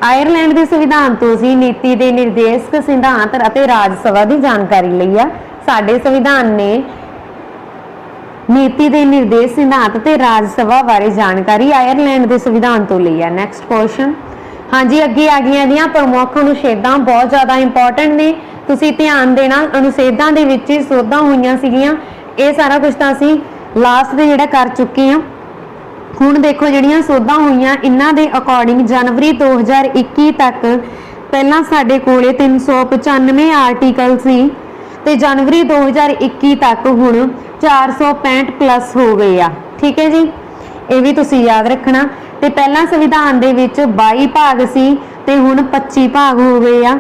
ਆਇਰਲੈਂਡ ਦੇ ਸੰਵਿਧਾਨ ਤੋਂ ਅਸੀਂ ਨੀਤੀ ਦੇ ਨਿਰਦੇਸ਼ਕ ਸਿਧਾਂਤ ਅਤੇ ਰਾਜ ਸਭਾ ਦੀ ਜਾਣਕਾਰੀ ਲਈ ਆ। ਸਾਡੇ ਸੰਵਿਧਾਨ ਨੇ ਨੀਤੀ ਦੇ ਨਿਰਦੇਸ਼ ਸਿਧਾਂਤ ਤੇ ਰਾਜ ਸਭਾ ਬਾਰੇ ਜਾਣਕਾਰੀ ਆਇਰਲੈਂਡ ਦੇ ਸੰਵਿਧਾਨ ਤੋਂ ਲਈ ਆ। ਨੈਕਸਟ ਕੁਐਸਚਨ, ਹਾਂਜੀ, ਅੱਗੇ ਆ ਗਈਆਂ ਦੀਆਂ ਪ੍ਰਮੁੱਖ ਅਨੁਛੇਦਾਂ। ਬਹੁਤ ਜ਼ਿਆਦਾ ਇੰਪੋਰਟੈਂਟ ਨੇ, ਤੁਸੀਂ ਧਿਆਨ ਦੇਣਾ। ਅਨੁਛੇਦਾਂ ਦੇ ਵਿੱਚ ਹੀ ਸੋਧਾਂ ਹੋਈਆਂ ਸੀਗੀਆਂ। ਇਹ ਸਾਰਾ ਕੁਝ ਤਾਂ ਅਸੀਂ ਲਾਸਟ ਦੇ ਜਿਹੜਾ ਕਰ ਚੁੱਕੇ ਹਾਂ। ਹੁਣ ਦੇਖੋ ਜਿਹੜੀਆਂ ਸੋਧਾਂ ਹੋਈਆਂ ਇਹਨਾਂ ਦੇ ਅਕੋਰਡਿੰਗ ਜਨਵਰੀ 2021 ਤੱਕ ਪਹਿਲਾਂ ਸਾਡੇ ਕੋਲੇ 395 ਆਰਟੀਕਲ ਸੀ ਤੇ ਜਨਵਰੀ 2021 ਤੱਕ ਹੁਣ 465 ਪਲੱਸ ਹੋ ਗਏ ਆ। ਠੀਕ ਹੈ ਜੀ, ਇਹ ਵੀ ਤੁਸੀਂ ਯਾਦ ਰੱਖਣਾ। ਤੇ ਪਹਿਲਾਂ ਸੰਵਿਧਾਨ ਦੇ ਵਿੱਚ 22 ਭਾਗ ਸੀ ਤੇ ਹੁਣ 25 ਭਾਗ ਹੋ ਗਏ ਆ,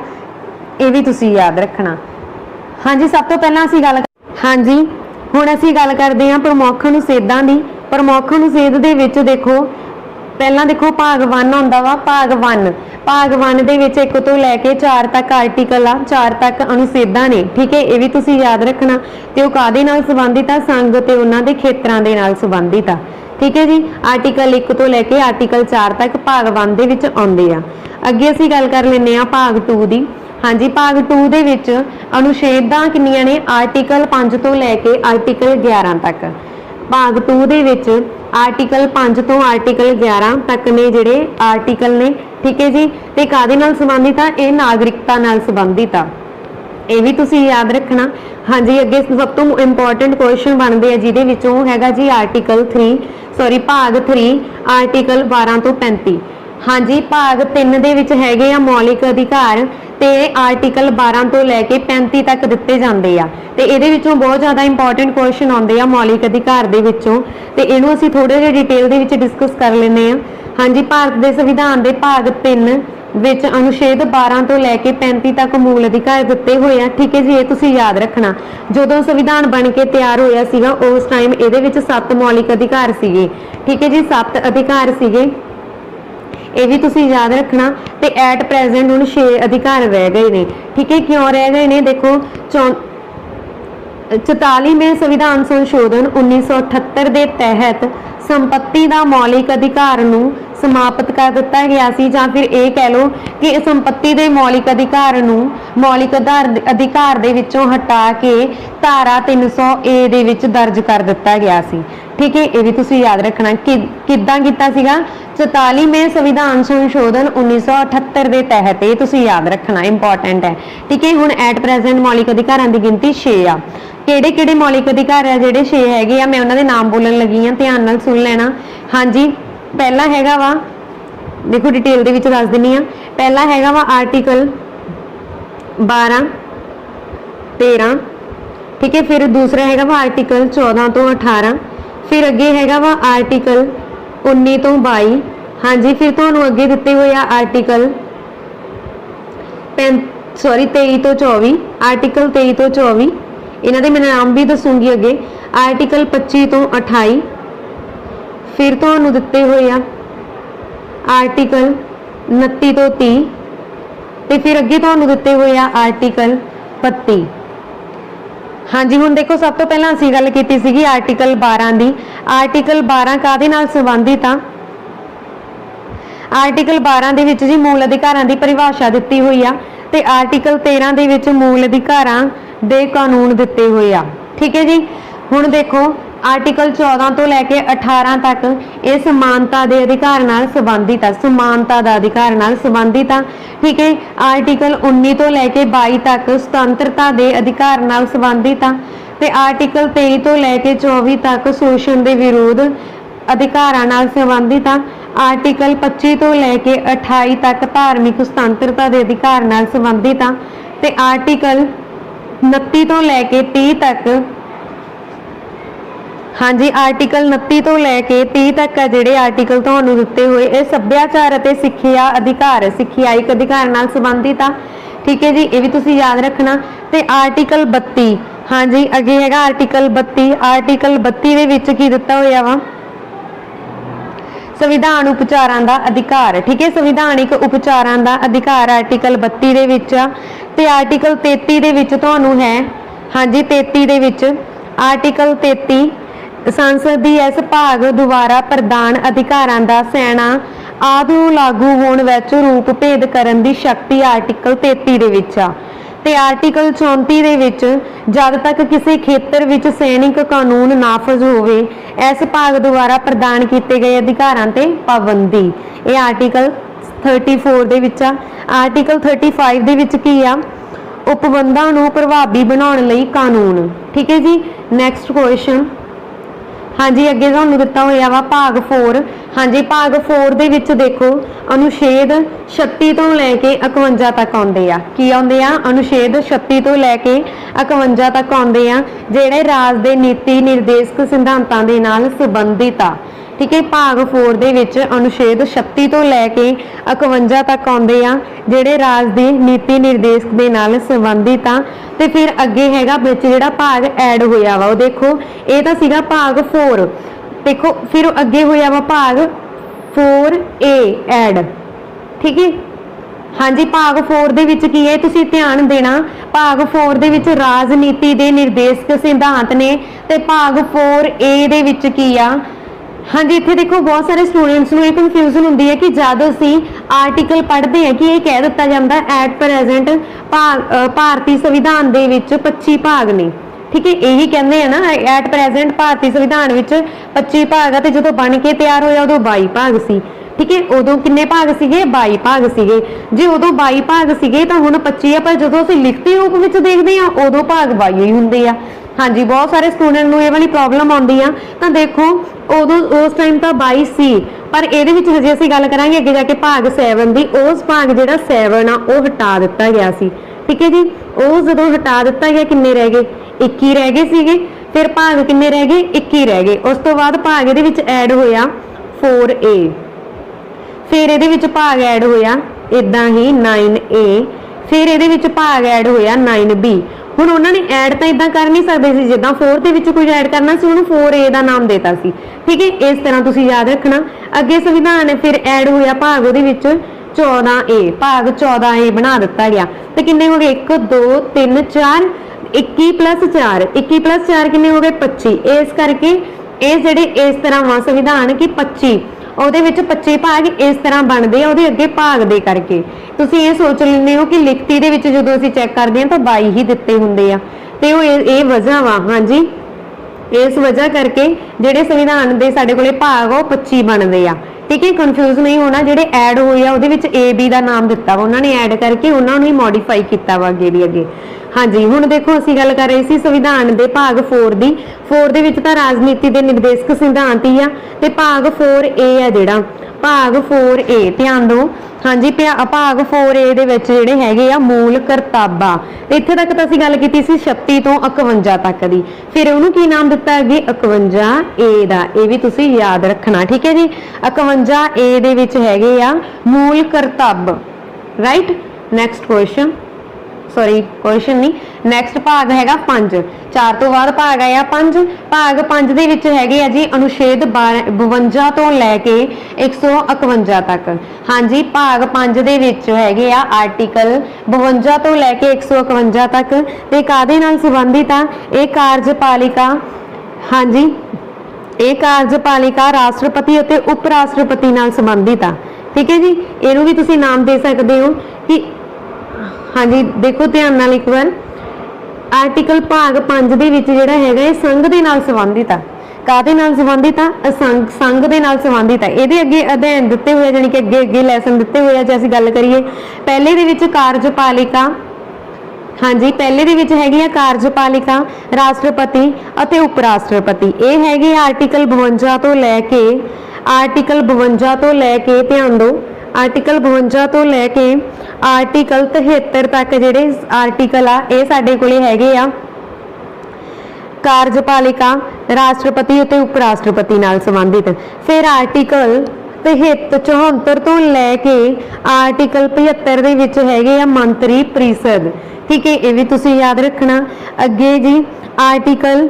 ਇਹ ਵੀ ਤੁਸੀਂ ਯਾਦ ਰੱਖਣਾ। ਹਾਂਜੀ, ਸਭ ਤੋਂ ਪਹਿਲਾਂ ਅਸੀਂ ਹਾਂਜੀ, ਹੁਣ ਅਸੀਂ ਗੱਲ ਕਰਦੇ ਹਾਂ ਪ੍ਰਮੁੱਖ ਅਨੁਛੇਦਾਂ ਦੀ। ਪ੍ਰਮੁੱਖ ਅਨੁਛੇਦ ਦੇ ਵਿੱਚ ਦੇਖੋ, ਪਹਿਲਾਂ ਦੇਖੋ ਭਾਗ 1 ਹੁੰਦਾ ਵਾ। ਭਾਗ 1 ਦੇ ਵਿੱਚ 1 ਤੋਂ ਲੈ ਕੇ 4 ਤੱਕ ਆਰਟੀਕਲ ਆ, 4 ਤੱਕ ਅਨੁਛੇਦਾਂ ਨੇ। ਠੀਕ ਹੈ, ਇਹ ਵੀ ਤੁਸੀਂ ਯਾਦ ਰੱਖਣਾ। ਤੇ ਉਹ ਕਾਹਦੇ ਨਾਲ ਸੰਬੰਧਿਤ ਆ? ਸੰਘ ਤੇ ਉਹਨਾਂ ਦੇ ਖੇਤਰਾਂ ਦੇ ਨਾਲ ਸੰਬੰਧਿਤ ਆ। ਠੀਕ ਹੈ ਜੀ, ਆਰਟੀਕਲ 1 ਤੋਂ ਲੈ ਕੇ ਆਰਟੀਕਲ 4 ਤੱਕ ਭਾਗ 1 ਦੇ ਵਿੱਚ ਆਉਂਦੇ ਆ। ਅੱਗੇ ਅਸੀਂ ਗੱਲ ਕਰ ਲੈਂਦੇ ਆ ਭਾਗ 2 ਦੀ। ਹਾਂਜੀ, ਭਾਗ 2 ਦੇ ਵਿੱਚ ਅਨੁਛੇਦਾਂ ਕਿੰਨੀਆਂ ਨੇ? ਆਰਟੀਕਲ 5 ਤੋਂ ਲੈ ਕੇ ਆਰਟੀਕਲ 11 ਤੱਕ। ਭਾਗ 2 ਦੇ ਵਿੱਚ ਆਰਟੀਕਲ 5 ਤੋਂ ਆਰਟੀਕਲ 11 ਤੱਕ ਨੇ ਜਿਹੜੇ ਆਰਟੀਕਲ ਨੇ। ਠੀਕ ਹੈ ਜੀ, ਤੇ ਕਾਹਦੇ ਨਾਲ ਸੰਬੰਧਿਤ ਆ? ਇਹ ਨਾਗਰਿਕਤਾ ਨਾਲ ਸੰਬੰਧਿਤ ਆ, ਇਹ ਵੀ ਤੁਸੀਂ ਯਾਦ ਰੱਖਣਾ। ਹਾਂਜੀ, ਅੱਗੇ ਸਭ ਤੋਂ ਇੰਪੋਰਟੈਂਟ ਕੁਐਸਚਨ ਬਣਦੇ ਆ ਜਿਹਦੇ ਵਿੱਚੋਂ ਹੈਗਾ ਜੀ ਭਾਗ 3 ਆਰਟੀਕਲ 12 ਤੋਂ 35। ਹਾਂਜੀ, ਭਾਗ 3 ਦੇ ਵਿੱਚ ਹੈਗੇ ਆ ਮੌਲਿਕ ਅਧਿਕਾਰ ਤੇ ਆਰਟੀਕਲ 12 ਤੋਂ ਲੈ ਕੇ 35 ਤੱਕ ਦਿੱਤੇ ਜਾਂਦੇ ਆ। ਤੇ ਇਹਦੇ ਵਿੱਚੋਂ ਬਹੁਤ ਜ਼ਿਆਦਾ ਇੰਪੋਰਟੈਂਟ ਕੁਐਸਚਨ ਆਉਂਦੇ ਆ ਮੌਲਿਕ ਅਧਿਕਾਰ ਦੇ ਵਿੱਚੋਂ, ਤੇ ਇਹਨੂੰ ਅਸੀਂ ਥੋੜੇ ਜਿਹੇ ਡਿਟੇਲ ਦੇ ਵਿੱਚ ਡਿਸਕਸ ਕਰ ਲੈਂਦੇ ਆ। ਹਾਂਜੀ, ਭਾਰਤ ਦੇ ਸੰਵਿਧਾਨ ਦੇ ਭਾਗ 3 ਵਿੱਚ ਅਨੁਛੇਦ 12 ਤੋਂ ਲੈ ਕੇ 35 ਤੱਕ ਮੂਲ ਅਧਿਕਾਰ ਦਿੱਤੇ ਹੋਏ ਆ। ਠੀਕ ਹੈ ਜੀ, ਇਹ ਤੁਸੀਂ ਯਾਦ ਰੱਖਣਾ। ਜਦੋਂ ਸੰਵਿਧਾਨ ਬਣ ਕੇ ਤਿਆਰ ਹੋਇਆ ਸੀਗਾ ਉਸ ਟਾਈਮ ਇਹਦੇ ਵਿੱਚ 7 ਮੌਲਿਕ ਅਧਿਕਾਰ ਸੀਗੇ। ਠੀਕ ਹੈ ਜੀ, 7 ਅਧਿਕਾਰ ਸੀਗੇ, ਇਹ ਵੀ ਤੁਸੀਂ ਯਾਦ ਰੱਖਣਾ। ਤੇ ਐਟ ਪ੍ਰੈਜ਼ੈਂਟ ਹੁਣ 6 ਅਧਿਕਾਰ ਰਹਿ ਗਏ ਨੇ। ਠੀਕ ਹੈ, ਕਿਉਂ ਰਹਿ ਗਏ ਨੇ? ਦੇਖੋ 44ਵੇਂ ਸੰਵਿਧਾਨ ਸੰਸ਼ੋਧਨ 1978 ਦੇ ਤਹਿਤ ਸੰਪत्ति ਦਾ ਮੌਲਿਕ ਅਧਿਕਾਰ ਨੂੰ समाप्त कर दिता गया सी, जां फिर ये कह लो कि संपत्ति के मौलिक अधिकार नूं मौलिक अधिकार दे विचों हटा के धारा 300 ए दे विच दर्ज कर दिता गया सी। ठीक है, ये भी तुसीं याद रखना कि किद्दां कीता सीगा 44वें संविधान संशोधन 1978 के तहत, ये तुसीं याद रखना, इंपॉर्टेंट है। ठीक है, हुण एट प्रेजेंट मौलिक अधिकारां की गिनती 6 आ। किहड़े किहड़े मौलिक अधिकार है जिहड़े 6 हैगे आ, मैं उन्हां दे नाम बोलण लगी हां, ध्यान नाल सुन लेना। हाँ जी, पहला हैगा वा, देखो डिटेल दे विच दस दिंदी हां। पहला हैगा वा आर्टिकल 12 13, ठीक है। फिर दूसरा हैगा वा आर्टिकल 14 तो 18, फिर अगे हैगा वा आर्टिकल 19 तो 22। हाँ जी, फिर तुहानूं अगे दिते हुए आ आर्टिकल 23 तो 24, आर्टिकल 23 तो 24, इन्हां दे मैं नाम भी दसूंगी अगे। आर्टिकल 25 तो 28, फिर तुहानूं दिते हुए आ आर्टिकल 29 तो 30, ते फिर अगे तुहानूं दिते हुए आ आर्टिकल 32। हाँ जी, हुण देखो सब तो पहला असीं गल कीती सीगी आर्टिकल 12 दी। आर्टिकल 12 काहदे नाल संबंधित आ? आर्टिकल 12 दे विच जी मूल अधिकारां दी परिभाषा दित्ती हुई आ, ते आर्टिकल 13 दे विच मूल अधिकारां दे कानून दित्ते हुए आ। ठीक है जी, हुण देखो आर्टिकल 14 तो लैके 18 तक ये समानता के अधिकार नाल संबंधित है, समानता का अधिकार नाल संबंधित है। ठीक है, आर्टिकल 19 तो लैके 22 तक स्वतंत्रता के अधिकार नाल संबंधित है, ते आर्टिकल 23 तो लैके 24 तक शोषण के विरोध अधिकारां नाल संबंधित है। आर्टिकल 25 तो लैके 28 तक धार्मिक स्वतंत्रता के अधिकार नाल संबंधित है, ते आर्टिकल 29 तो लैके 30 तक, हाँ जी, आर्टिकल 29 तो लैके 30 तक है जिहड़े आर्टिकल तुहानूं दित्ते हुए, ये सभ्याचार अते सिੱਖਿਆ अधिकार सिੱਖਿਆਇਕ अधिकार नाल संबंधित आ। ठीक है जी, ये भी तुसीं याद रखना। ते आर्टिकल 32, हाँ जी, अगे हैगा आर्टिकल 32। आर्टिकल 32 दे विच की दित्ता होया वा? संविधान उपचारां दा अधिकार। ठीक है, संविधानिक उपचारां दा अधिकार आर्टिकल 32 दे विच आ। ते आर्टिकल 33 दे विच तुहानूं है, हाँ जी, 33 दे विच आर्टिकल 33 संसद की इस भाग द्वारा प्रदान अधिकारां दा सेना आदि नूं लागू होण विच रूप भेद करन दी शक्ति आर्टिकल 33 दे विच आ। ते आर्टिकल 34 दे विच जद तक किसी खेतर विच सैनिक कानून नाफज होवे इस भाग द्वारा प्रदान किए गए अधिकारां ते पाबंदी, ये आर्टिकल 34 दे विच आ। आर्टिकल 35 दे विच की आ? उपबंधां नूं प्रभावी बनाउण लई कानून। ठीक है जी, नैक्सट क्वेश्चन। हाँ जी, अगे तुहानूं दित्ता होया वा भाग 4। हाँ जी, भाग 4 दे विच देखो अनुच्छेद 36 तो लैके 51 तक आउंदे आ। की आउंदे आ? अनुच्छेद 36 तो लैके 51 तक आउंदे आ, जिहड़े राज दे नीति निर्देशक सिद्धांतां दे नाल संबंधित आ। ठीक है, भाग 4 दे विच अनुच्छेद 36 तो लैके 51 तक आउंदे आ, जिहड़े राज दे नीति निर्देशक दे नाल संबंधित आ। ते फिर अगे हैगा विच जिहड़ा भाग ऐड होया वा, देखो ये तां सीगा भाग 4। देखो फिर अगे होया वा भाग 4A ऐड। ठीक है, हाँ जी, भाग 4 दे विच की है, तुसीं ध्यान देना। भाग 4 दे विच राजनीति दे निर्देशक सिद्धांत ने, ते भाग 4A दे विच की आ? हाँ जी, इत्थे देखो बहुत सारे स्टूडेंट्स नूं कन्फ्यूजन हुंदी है कि जद असीं आर्टिकल पढ़ते हैं कि ये कह दिता जाता एट प्रेजेंट भारतीय संविधान दे विच 25 भाग ने। ठीक है, यही कहते हैं ना, एट प्रेजेंट भारतीय संविधान विच 25 भाग आ, ते जदों बन के तैयार होया उदों 22 भाग सी। ठीक है, उदों किन्ने भाग सीगे? 22 भाग सीगे। जे उदों 22 भाग सीगे तां हुण 25 आ, पर जदों असीं लिखती रूप विच देखदे आ उदों भाग 22 ही हुंदे आ। हाँ जी, बहुत सारे स्टूडेंट नूं ये वाली प्रॉब्लम आउंदी आ। तां देखो उदों उस टाइम तां 22 सी, पर इहदे विच हजे असीं गल करांगे अगे जाके भाग 7 दी। उस भाग जिहड़ा 7 आ वो हटा दिता गया सी। ठीक है जी, वो जदों हटा दिता गया किन्ने रह गए? 21 रह गए सीगे। फिर भाग किन्ने रह गए? 21 रह गए। उस तो बाद भाग इहदे विच ऐड होया 4A, फिर इहदे विच भाग ऐड होया इदां ही 9A, फिर इहदे विच भाग ऐड होया 9B। हुण उन्होंने ऐड तो इदां कर नहीं सकते सी, जिद्दां 4 दे विच कुछ ऐड करना सी, उन्होंने 4A का नाम देता सी। ठीक है, इस तरह तुसीं याद रखना। अगे संविधान फिर ऐड होया भाग उहदे विच 14A, भाग 14A बना दिता गया। तो किन्ने हो गए? 1 2 3 4, 21 + 4, 21 + 4 किन्ने हो गए? 25। इस करके इस जिहड़े इस तरह वा संविधान कि 25 ਉਹਦੇ ਵਿੱਚ 25 ਭਾਗ ਇਸ ਤਰ੍ਹਾਂ ਬਣਦੇ ਆ, ਉਹਦੇ ਅੱਗੇ ਭਾਗ ਦੇ ਕਰਕੇ ਤੁਸੀਂ ਇਹ ਸੋਚ ਲੈਂਦੇ ਹੋ ਕਿ ਲਿਖਤੀ ਦੇ ਵਿੱਚ ਜਦੋਂ ਅਸੀਂ ਚੈੱਕ ਕਰਦੇ ਹਾਂ ਤਾਂ 22 ਹੀ ਦਿੱਤੇ ਹੁੰਦੇ ਆ, ਤੇ ਉਹ ਇਹ ਵਜ੍ਹਾ ਵਾ। ਹਾਂਜੀ, ਇਸ ਵਜ੍ਹਾ ਕਰਕੇ ਜਿਹੜੇ ਸੰਵਿਧਾਨ ਦੇ ਸਾਡੇ ਕੋਲੇ ਭਾਗ ਉਹ 25 ਬਣਦੇ ਆ। ਠੀਕ ਹੈ, ਕਨਫਿਊਜ਼ ਨਹੀਂ ਹੋਣਾ। ਜਿਹੜੇ ਐਡ ਹੋਏ ਆ ਉਹਦੇ ਵਿੱਚ A B ਦਾ ਨਾਮ ਦਿੱਤਾ ਵਾ, ਉਹਨਾਂ ਨੇ ਐਡ ਕਰਕੇ ਉਹਨਾਂ ਨੂੰ ਹੀ ਮੋਡੀਫਾਈ ਕੀਤਾ ਵਾ ਅੱਗੇ ਦੀ ਅੱਗੇ। ਹਾਂਜੀ, ਹੁਣ ਦੇਖੋ ਅਸੀਂ ਗੱਲ ਕਰ ਰਹੇ ਸੀ ਸੰਵਿਧਾਨ ਦੇ ਭਾਗ 4 ਦੀ। 4 ਦੇ ਵਿੱਚ ਤਾਂ ਰਾਜਨੀਤੀ ਦੇ ਨਿਰਦੇਸ਼ਕ ਸਿਧਾਂਤ ਹੀ ਆ, ਤੇ ਭਾਗ 4A ਆ ਜਿਹੜਾ ਭਾਗ 4A, ਧਿਆਨ ਦਿਓ। ਹਾਂਜੀ, ਭਾਗ 4A ਦੇ ਵਿੱਚ ਜਿਹੜੇ ਹੈਗੇ ਆ ਮੂਲ ਕਰਤੱਵ। ਇੱਥੇ ਤੱਕ ਤਾਂ ਅਸੀਂ ਗੱਲ ਕੀਤੀ ਸੀ 36 ਤੋਂ 51 ਤੱਕ ਦੀ, ਫਿਰ ਉਹਨੂੰ ਕੀ ਨਾਮ ਦਿੱਤਾ ਅੱਗੇ 51A ਦਾ, ਇਹ ਵੀ ਤੁਸੀਂ ਯਾਦ ਰੱਖਣਾ। ਠੀਕ ਹੈ ਜੀ, 51A ਦੇ ਵਿੱਚ ਹੈਗੇ ਆ ਮੂਲ ਕਰਤੱਵ। Right, next question, sorry question ਨਹੀਂ, ਨੈਕਸਟ ਭਾਗ ਹੈਗਾ 5। 4 ਤੋਂ ਬਾਅਦ ਭਾਗ ਆਇਆ 5। ਭਾਗ 5 ਦੇ ਵਿੱਚ ਹੈਗੇ ਆ ਜੀ ਅਨੁਛੇਦ 52 ਤੋਂ ਲੈ ਕੇ 151 ਤੱਕ। ਹਾਂਜੀ, ਭਾਗ 5 ਦੇ ਵਿੱਚ ਹੈਗੇ ਆ ਆਰਟੀਕਲ 52 ਤੋਂ ਲੈ ਕੇ 151 ਤੱਕ, ਤੇ ਕਾਹਦੇ ਨਾਲ ਸੰਬੰਧਿਤ ਆ? ਇਹ ਕਾਰਜਪਾਲਿਕਾ। ਹਾਂਜੀ, ਇਹ ਕਾਰਜਪਾਲਿਕਾ ਰਾਸ਼ਟਰਪਤੀ ਅਤੇ ਉਪ ਰਾਸ਼ਟਰਪਤੀ ਨਾਲ ਸੰਬੰਧਿਤ ਆ। ਠੀਕ ਹੈ ਜੀ, ਇਹਨੂੰ ਵੀ ਤੁਸੀਂ ਨਾਮ ਦੇ ਸਕਦੇ ਹੋ ਕਿ ਹਾਂਜੀ ਦੇਖੋ ਧਿਆਨ ਨਾਲ ਇੱਕ ਵਾਰ, ਆਰਟੀਕਲ ਭਾਗ 5 ਦੇ ਵਿੱਚ ਜਿਹੜਾ ਹੈਗਾ ਇਹ ਸੰਘ ਦੇ ਨਾਲ ਸੰਬੰਧਿਤ ਆ। ਕਾਹਦੇ ਨਾਲ ਸੰਬੰਧਿਤ ਆ? ਸੰਘ ਦੇ ਨਾਲ ਸੰਬੰਧਿਤ ਆ। ਇਹਦੇ ਅੱਗੇ ਅਧਿਐਨ ਦਿੱਤੇ ਹੋਏ, ਜਾਨੀ ਕਿ ਅੱਗੇ ਲੈਸਨ ਦਿੱਤੇ ਹੋਏ ਆ। ਜੇ ਅਸੀਂ ਗੱਲ ਕਰੀਏ ਪਹਿਲੇ ਦੇ ਵਿੱਚ ਕਾਰਜਪਾਲਿਕਾ, ਹਾਂਜੀ ਪਹਿਲੇ ਦੇ ਵਿੱਚ ਹੈਗੀ ਆ ਕਾਰਜਪਾਲਿਕਾ, ਰਾਸ਼ਟਰਪਤੀ ਅਤੇ ਉਪ ਰਾਸ਼ਟਰਪਤੀ। ਇਹ ਹੈਗੇ ਆਰਟੀਕਲ 52 ਤੋਂ ਲੈ ਕੇ ਧਿਆਨ ਦਿਓ, ਆਰਟੀਕਲ 52 ਤੋਂ ਲੈ ਕੇ ਆਰਟੀਕਲ 73 ਤੱਕ ਜਿਹੜੇ ਆਰਟੀਕਲ ਆ ਇਹ ਸਾਡੇ ਕੋਲੇ ਹੈਗੇ ਆ ਕਾਰਜਪਾਲਿਕਾ, ਰਾਸ਼ਟਰਪਤੀ ਅਤੇ ਉਪ ਰਾਸ਼ਟਰਪਤੀ ਨਾਲ ਸੰਬੰਧਿਤ। ਫਿਰ ਆਰਟੀਕਲ 74 ਤੋਂ ਲੈ ਕੇ ਆਰਟੀਕਲ 75 ਦੇ ਵਿੱਚ ਹੈਗੇ ਆ ਮੰਤਰੀ ਪ੍ਰੀਸ਼ਦ। ਠੀਕ ਹੈ, ਇਹ ਵੀ ਤੁਸੀਂ ਯਾਦ ਰੱਖਣਾ। ਅੱਗੇ ਜੀ ਆਰਟੀਕਲ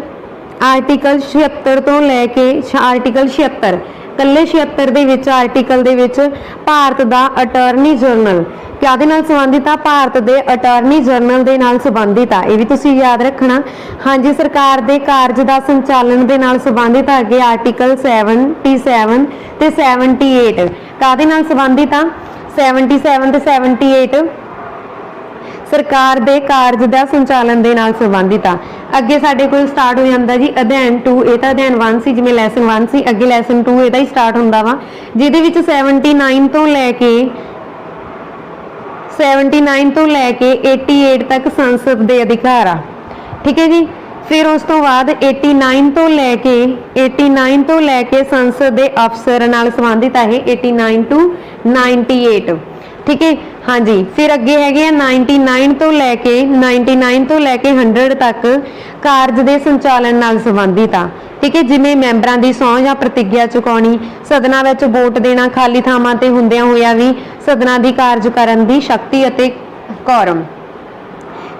76 ਤੋਂ ਲੈ ਕੇ ਆਰਟੀਕਲ 76, ਕੱਲੇ 76 ਦੇ ਵਿੱਚ ਆਰਟੀਕਲ ਦੇ ਵਿੱਚ ਭਾਰਤ ਦਾ ਅਟਾਰਨੀ ਜਨਰਲ ਕਾਹਦੇ ਨਾਲ ਸੰਬੰਧਿਤ ਆ? ਭਾਰਤ ਦੇ ਅਟਾਰਨੀ ਜਨਰਲ ਦੇ ਨਾਲ ਸੰਬੰਧਿਤ ਆ, ਇਹ ਵੀ ਤੁਸੀਂ ਯਾਦ ਰੱਖਣਾ। ਹਾਂਜੀ, ਸਰਕਾਰ ਦੇ ਕਾਰਜ ਦਾ ਸੰਚਾਲਨ ਦੇ ਨਾਲ ਸੰਬੰਧਿਤ ਆ। ਅੱਗੇ ਆਰਟੀਕਲ 77 ਤੇ 78 ਕਾਹਦੇ ਨਾਲ ਸੰਬੰਧਿਤ ਆ? 77 ਤੇ 78 ਸਰਕਾਰ ਦੇ ਕਾਰਜ ਦਾ ਸੰਚਾਲਨ ਦੇ ਨਾਲ ਸੰਬੰਧਿਤ ਆ। ਅੱਗੇ ਸਾਡੇ ਕੋਲ ਸਟਾਰਟ ਹੋ ਜਾਂਦਾ ਜੀ ਅਧਿਐਨ 2। ਇਹ ਤਾਂ ਅਧਿਐਨ 1 ਸੀ, ਜਿਵੇਂ ਲੈਸਨ 1 ਸੀ, ਅੱਗੇ ਲੈਸਨ 2 ਇਹਦਾ ਹੀ ਸਟਾਰਟ ਹੁੰਦਾ ਵਾ, ਜਿਹਦੇ ਵਿੱਚ 79 ਤੋਂ ਲੈ ਕੇ 88 ਤੱਕ ਸੰਸਦ ਦੇ ਅਧਿਕਾਰ ਆ। ਠੀਕ ਹੈ ਜੀ, ਫਿਰ ਉਸ ਤੋਂ ਬਾਅਦ 89 ਤੋਂ ਲੈ ਕੇ ਸੰਸਦ ਦੇ ਅਫਸਰ ਨਾਲ ਸੰਬੰਧਿਤ ਹੈ 89 to 98। ਠੀਕ ਹੈ, ਹਾਂਜੀ ਫਿਰ ਅੱਗੇ ਹੈਗੇ ਆ 99 ਤੋਂ ਲੈ ਕੇ 100 ਤੱਕ ਕਾਰਜ ਦੇ ਸੰਚਾਲਨ ਨਾਲ ਸੰਬੰਧਿਤ ਆ। ਠੀਕ ਹੈ, ਜਿਵੇਂ ਮੈਂਬਰਾਂ ਦੀ ਸਹੁੰ ਜਾਂ ਪ੍ਰਤੀਗਿਆ ਚੁਕਾਉਣੀ, ਸਦਨਾਂ ਵਿੱਚ ਵੋਟ ਦੇਣਾ, ਖਾਲੀ ਥਾਵਾਂ ਤੇ ਹੁੰਦਿਆਂ ਹੋਇਆਂ ਵੀ ਸਦਨਾਂ ਦੀ ਕਾਰਜ ਕਰਨ ਦੀ ਸ਼ਕਤੀ ਅਤੇ ਕੌਰਮ।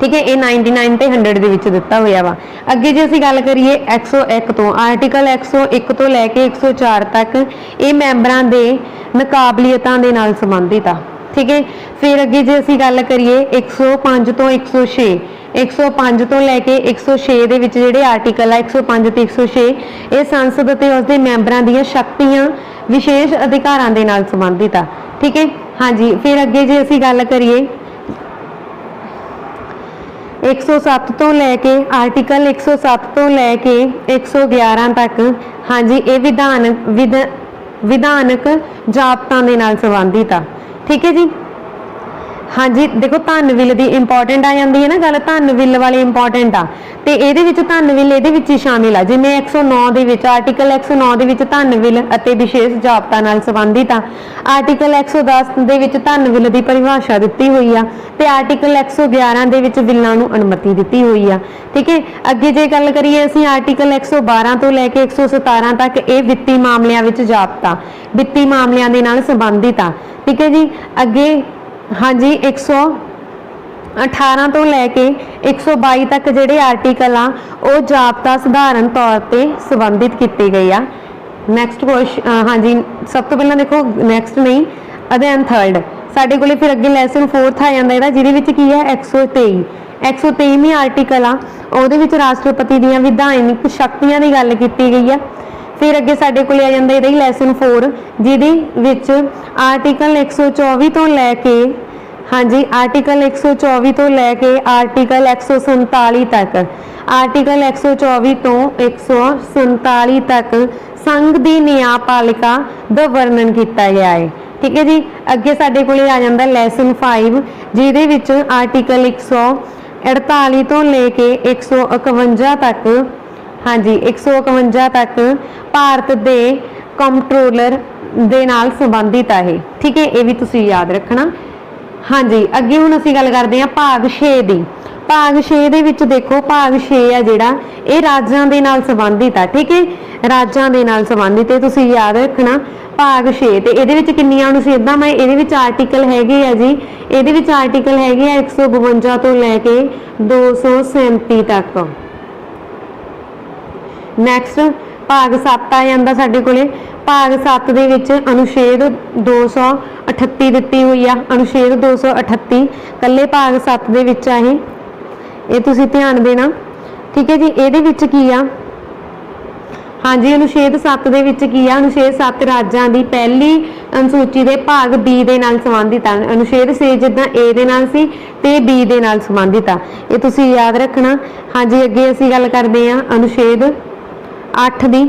ਠੀਕ ਹੈ, ਇਹ 99 ਤੇ 100 ਦੇ ਵਿੱਚ ਦਿੱਤਾ ਹੋਇਆ ਵਾ। ਅੱਗੇ ਜੇ ਅਸੀਂ ਗੱਲ ਕਰੀਏ 101 ਤੋਂ, ਆਰਟੀਕਲ 101 ਤੋਂ ਲੈ ਕੇ 104 ਤੱਕ ਇਹ ਮੈਂਬਰਾਂ ਦੇ ਮੁਕਾਬਲੀਅਤਾਂ ਦੇ ਨਾਲ ਸੰਬੰਧਿਤ ਆ। ਠੀਕ ਹੈ, ਫਿਰ ਅੱਗੇ ਜੇ ਅਸੀਂ ਗੱਲ ਕਰੀਏ 105 ਤੋਂ 106, 105 ਤੋਂ ਲੈ ਕੇ 106 ਦੇ ਵਿੱਚ ਜਿਹੜੇ ਆਰਟੀਕਲ ਆ 105 ਤੇ 106 ਇਹ ਸੰਸਦ ਅਤੇ ਉਸਦੇ ਮੈਂਬਰਾਂ ਦੀਆਂ ਸ਼ਕਤੀਆਂ, ਵਿਸ਼ੇਸ਼ ਅਧਿਕਾਰਾਂ ਦੇ ਨਾਲ ਸੰਬੰਧਿਤ ਆ। ਠੀਕ ਹੈ, ਹਾਂਜੀ ਫਿਰ ਅੱਗੇ ਜੇ ਅਸੀਂ ਗੱਲ ਕਰੀਏ 107 ਤੋਂ ਲੈ ਕੇ ਆਰਟੀਕਲ 107 ਤੋਂ ਲੈ ਕੇ 111 ਤੱਕ, ਹਾਂਜੀ ਇਹ ਵਿਧਾਨਕ ਜ਼ਾਬਤਾਂ ਦੇ ਨਾਲ ਸੰਬੰਧਿਤ ਆ। ਠੀਕ ਹੈ ਜੀ, ਹਾਂਜੀ ਦੇਖੋ ਧੰਨ-ਬਿੱਲ ਦੀ ਇੰਪੋਰਟੈਂਟ ਆ ਜਾਂਦੀ ਹੈ ਨਾ ਗੱਲ, ਧੰਨ-ਬਿੱਲ ਵਾਲੀ ਇੰਪੋਰਟੈਂਟ ਆ, ਤੇ ਇਹਦੇ ਵਿੱਚ ਧੰਨ-ਬਿੱਲ ਇਹਦੇ ਵਿੱਚ ਹੀ ਸ਼ਾਮਿਲ ਆ। ਜਿਵੇਂ 109 ਦੇ ਵਿੱਚ ਆਰਟੀਕਲ 109 ਦੇ ਵਿੱਚ ਧੰਨ-ਬਿੱਲ ਅਤੇ ਵਿਸ਼ੇਸ਼ ਜ਼ਾਬਤਾ ਨਾਲ ਸੰਬੰਧਿਤ ਆ। ਆਰਟੀਕਲ 110 ਦੇ ਵਿੱਚ ਧੰਨ-ਬਿੱਲ ਦੀ ਪਰਿਭਾਸ਼ਾ ਦਿੱਤੀ ਹੋਈ ਆ, ਤੇ ਆਰਟੀਕਲ 111 ਦੇ ਵਿੱਚ ਬਿੱਲਾਂ ਨੂੰ ਅਨੁਮਤੀ ਦਿੱਤੀ ਹੋਈ ਆ। ਠੀਕ ਹੈ, ਅੱਗੇ ਜੇ ਗੱਲ ਕਰੀਏ ਅਸੀਂ ਆਰਟੀਕਲ 112 ਤੋਂ ਲੈ ਕੇ 117 ਤੱਕ ਇਹ ਵਿੱਤੀ ਮਾਮਲਿਆਂ ਵਿੱਚ ਜ਼ਾਬਤਾ, ਵਿੱਤੀ ਮਾਮਲਿਆਂ ਦੇ ਨਾਲ ਸੰਬੰਧਿਤ ਆ। ਠੀਕ ਹੈ ਜੀ, ਅੱਗੇ ਹਾਂਜੀ 118 ਤੋਂ ਲੈ ਕੇ 122 ਤੱਕ ਜਿਹੜੇ ਆਰਟੀਕਲ ਆ ਉਹ ਜ਼ਾਬਤਾ ਸਧਾਰਨ ਤੌਰ ਤੇ ਸੰਬੰਧਿਤ ਕੀਤੇ ਗਏ ਆ। ਨੈਕਸਟ ਕੁਐਸਚਨ, ਹਾਂਜੀ ਸਭ ਤੋਂ ਪਹਿਲਾਂ ਦੇਖੋ ਨੈਕਸਟ ਨਹੀਂ ਅਧਿਐਨ 3 ਸਾਡੇ ਕੋਲੇ, ਫਿਰ ਅੱਗੇ ਲੈਸਨ 4 ਆ ਜਾਂਦਾ ਇਹਦਾ, ਜਿਹਦੇ ਵਿੱਚ ਕੀ ਹੈ 123ਵੀਂ ਆਰਟੀਕਲ ਆ, ਉਹਦੇ ਵਿੱਚ ਰਾਸ਼ਟਰਪਤੀ ਦੀਆਂ ਵਿਧਾਨਿਕ ਸ਼ਕਤੀਆਂ ਦੀ ਗੱਲ ਕੀਤੀ ਗਈ ਆ। फिर अगे साडे कोल आ जांदा ਇਹਦਾ ਲੈਸਨ 4 ਜਿਹਦੇ ਵਿੱਚ आर्टिकल 124 ਤੋਂ ਲੈ ਕੇ हाँ जी आर्टिकल 124 तो लैके आर्टिकल 147 तक आर्टिकल 124 तो 147 तक संघ की न्यायपालिका दा वर्णन किया गया है। ठीक है जी। अगे साडे कोले आ जांदा लैसन 5 जिहदे विच आर्टिकल 148 तो लेके 151 तक हाँ जी 151 तक भारत दे कंट्रोलर दे नाल संबंधित है। ठीक है, ये भी तुसीं याद रखना। हाँ जी अगे हुण असीं गल करदे हां भाग 6 दी। भाग 6 दे विच देखो भाग 6 है जिहड़ा ये राज्यां दे नाल संबंधित है। ठीक है, राज्यां दे नाल संबंधित है, तुसीं याद रखना भाग 6 ते इहदे विच किन्नियां अनुच्छेदां मैं इहदे विच आर्टिकल हैगे आ जी, इहदे विच आर्टिकल हैगे आ 152 तो लैके 237 तक। नैक्सट भाग 7 आ जांदा साडे कोले। भाग 7 दे विच अनुच्छेद 238 दित्ती हुई आ, अनुच्छेद 238 कल्ले भाग 7 दे विच आ ये तुसीं ध्यान देना। ठीक है जी। इहदे विच की आ हाँ जी अनुच्छेद 7 दे विच की आ अनुच्छेद 7 राज्यां दी पहली अनुसूची दे भाग बी दे नाल संबंधित आ। अनुच्छेद 6 जिद्दां ए दे नाल सी ते बी दे नाल संबंधित आ, ये तुसीं याद रखना। हाँ जी अगे असीं गल करदे आ अनुच्छेद 8 दी।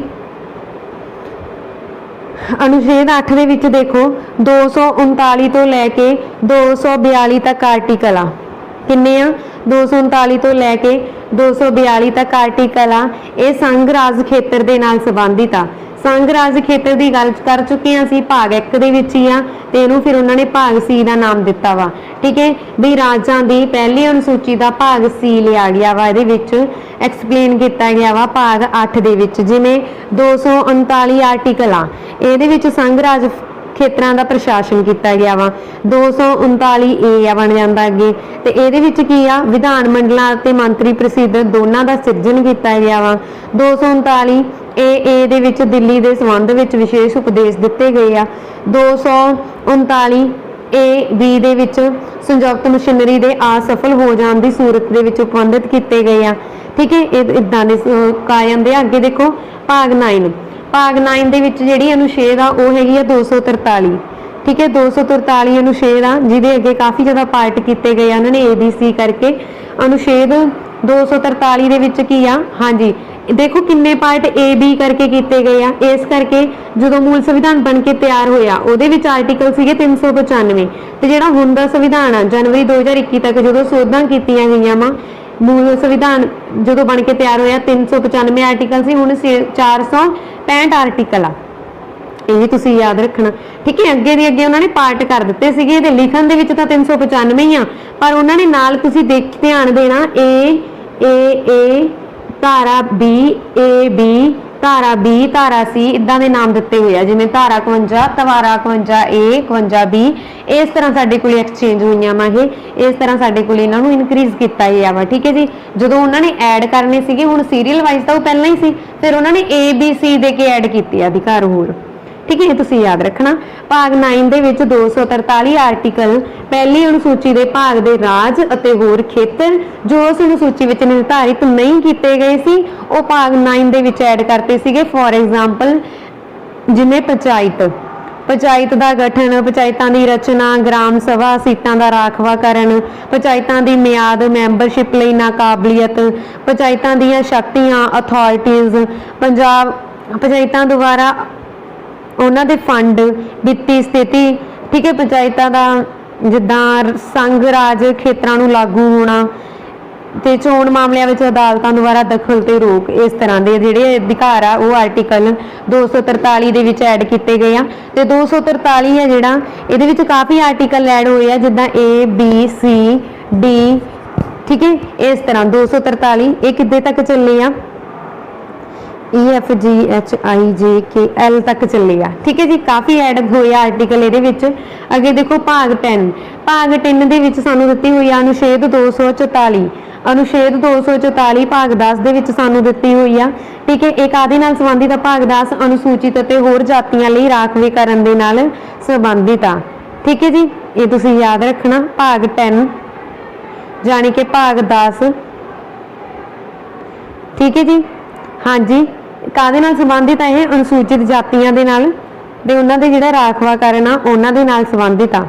अनुच्छेद 8 दे विच देखो 239 तो लैके 242 तक आर्टिकल आ। किन्ने आ 239 तो लैके 242 तक आर्टिकल आ। ये संघ राज खेत्र दे नाल संबंधित आ। संघ राज खेत्र की गल कर चुके हैं असीं भाग 1 दे विच ही आ ते इहनूं फिर उन्होंने भाग सी का नाम दिता वा। ठीक है भी राज्यां दी पहली अनुसूची का भाग सी लिया गया वा, इहदे विच एक्सप्लेन किया गया वा भाग 8 दे विच। जिवें 239 आर्टिकल आ इहदे विच संघ राज खेत्रां दा प्रशासन किया गया वा। 239 ए बन जाता अगे तो ये की आ विधान मंडलों ते मंत्री प्रसिद्ध दोनों का सिरजन किया गया वा। 239 ए दे विच दिल्ली के संबंध में विशेष उपदेश दिते गए आ। 239 ए बी दे विच संयुक्त मशीनरी के असफल हो जाने की सूरत दे विच उपबंधित किए गए आ। ठीक है इदा दे आ जाते अगे देखो भाग 9। भाग 9 दे विच जिहड़ी अनुच्छेद आ वो हैगी 243। ठीक है 243 अनुच्छेद आ जिहदे अगे काफ़ी ज़्यादा पार्ट किए गए उन्होंने ABC करके। अनुच्छेद 243 दे विच की आ हाँ जी देखो किन्ने पार्ट AB करके किए गए आ। इस करके जो मूल संविधान बन के तैयार होया उहदे विच आर्टिकल सीगे 395 ते जिहड़ा हुण दा संविधान आ जनवरी 2021 तक जो सोधां कीतियां गईयां वा मूल संविधान जो बन के तैयार होया 395 आर्टिकल से हुण 465 आर्टिकल आ। ये तुसीं याद रखना। ठीक है अगे दी अगे उन्होंने पार्ट कर दिते सीगे इहदे लिखण दे विच तां 395 ही आ पर उन्होंने नाल तुसीं देख ध्यान देना ए धारा B A B धारा B धारा C इदां दे नाम दिते हुए जिवें धारा 51 धारा 51 A 51 B इस तरह साडे कोल एक्सचेंज हुई वा ये इस तरह साडे कोल इन्हां नूं इनक्रीज किया गया वा। ठीक है जी जदों उन्होंने ऐड करने सीगे हुण सीरीयल वाइज तो पहलां ही सी फिर उन्होंने ABC दे के ऐड कीते अधिकार होर। ठीक है तुसीं याद रखना। भाग 9 दे विच 243 आर्टिकल पहली अनुसूची के भाग दे राज अते होर खेतर जो उस अनुसूची विच निर्धारित नहीं किए गए सी वो भाग 9 दे विच ऐड करते सीगे। फॉर एग्जाम्पल जिवें पंचायत का गठन पंचायतों की रचना ग्राम सभा सीटां का राखवाकरण पंचायतों की मियाद मैंबरशिप लई नाकाबलियत पंचायतों दी शक्तियां अथॉरिटीज़ पंचायतों द्वारा उन्हां दे फंड वित्ती स्थिति। ठीक है पंचायतों का जिद्दां संघ राज खेत्रां नूं लागू होना ते चोण मामलिਆਂ ਵਿੱਚ अदालतों द्वारा दखल ते रोक इस तरह के ਜਿਹੜੇ अधिकार आ वो आर्टिकल 243 ਦੇ ਵਿੱਚ ऐड किए गए आ। ते 243 है ਜਿਹੜਾ ਇਹਦੇ ਵਿੱਚ काफ़ी आर्टिकल ऐड होए आ जिद्दां A B C D। ठीक है इस तरह 243 ये किद्दे तक ਚੱਲੇ आ EF G H I J K L तक चले आ। ठीक है जी काफ़ी ऐड होए आर्टिकल ये अगे देखो भाग 10। भाग 10 दे विच सानू दित्ती हुई अनुच्छेद 244 अनुच्छेद 244 भाग 10 दे विच सानू दित्ती हुई आ। ठीक है एक आदि नाल संबंधित भाग 10 अनुसूचित अते होर जातियां लई राखवेकरण दे नाल संबंधित आ। ठीक है जी ये तुसीं याद रखना भाग 10 जानी कि भाग 10। ठीक है जी हाँ जी ਕਾਹਦੇ ਨਾਲ ਸੰਬੰਧਿਤ ਹੈ? ਇਹ ਅਨੁਸੂਚਿਤ ਜਾਤੀਆਂ ਦੇ ਨਾਲ ਤੇ ਉਹਨਾਂ ਦੇ ਜਿਹੜਾ ਰਾਖਵਾਂਕਰਨ ਆ ਉਹਨਾਂ ਦੇ ਨਾਲ ਸੰਬੰਧਿਤ ਆ।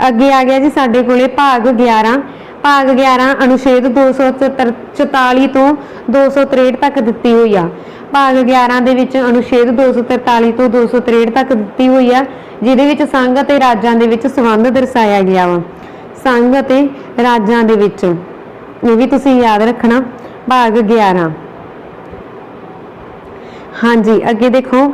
ਅੱਗੇ ਆ ਗਿਆ ਜੀ ਸਾਡੇ ਕੋਲੇ ਭਾਗ 11। ਭਾਗ 11 ਅਨੁਛੇਦ 244 ਤੋਂ 263 ਤੱਕ ਦਿੱਤੀ ਹੋਈ ਆ। ਭਾਗ 11 ਦੇ ਵਿੱਚ ਅਨੁਛੇਦ 243 ਤੋਂ 263 ਤੱਕ ਦਿੱਤੀ ਹੋਈ ਆ, ਜਿਹਦੇ ਵਿੱਚ ਸੰਘ ਅਤੇ ਰਾਜਾਂ ਦੇ ਵਿੱਚ ਸੰਬੰਧ ਦਰਸਾਇਆ ਗਿਆ ਵਾ। ਸੰਘ ਅਤੇ ਰਾਜਾਂ ਦੇ ਵਿੱਚ, ਇਹ ਵੀ ਤੁਸੀਂ ਯਾਦ ਰੱਖਣਾ। ਭਾਗ 11। ਹਾਂਜੀ ਅੱਗੇ ਦੇਖੋ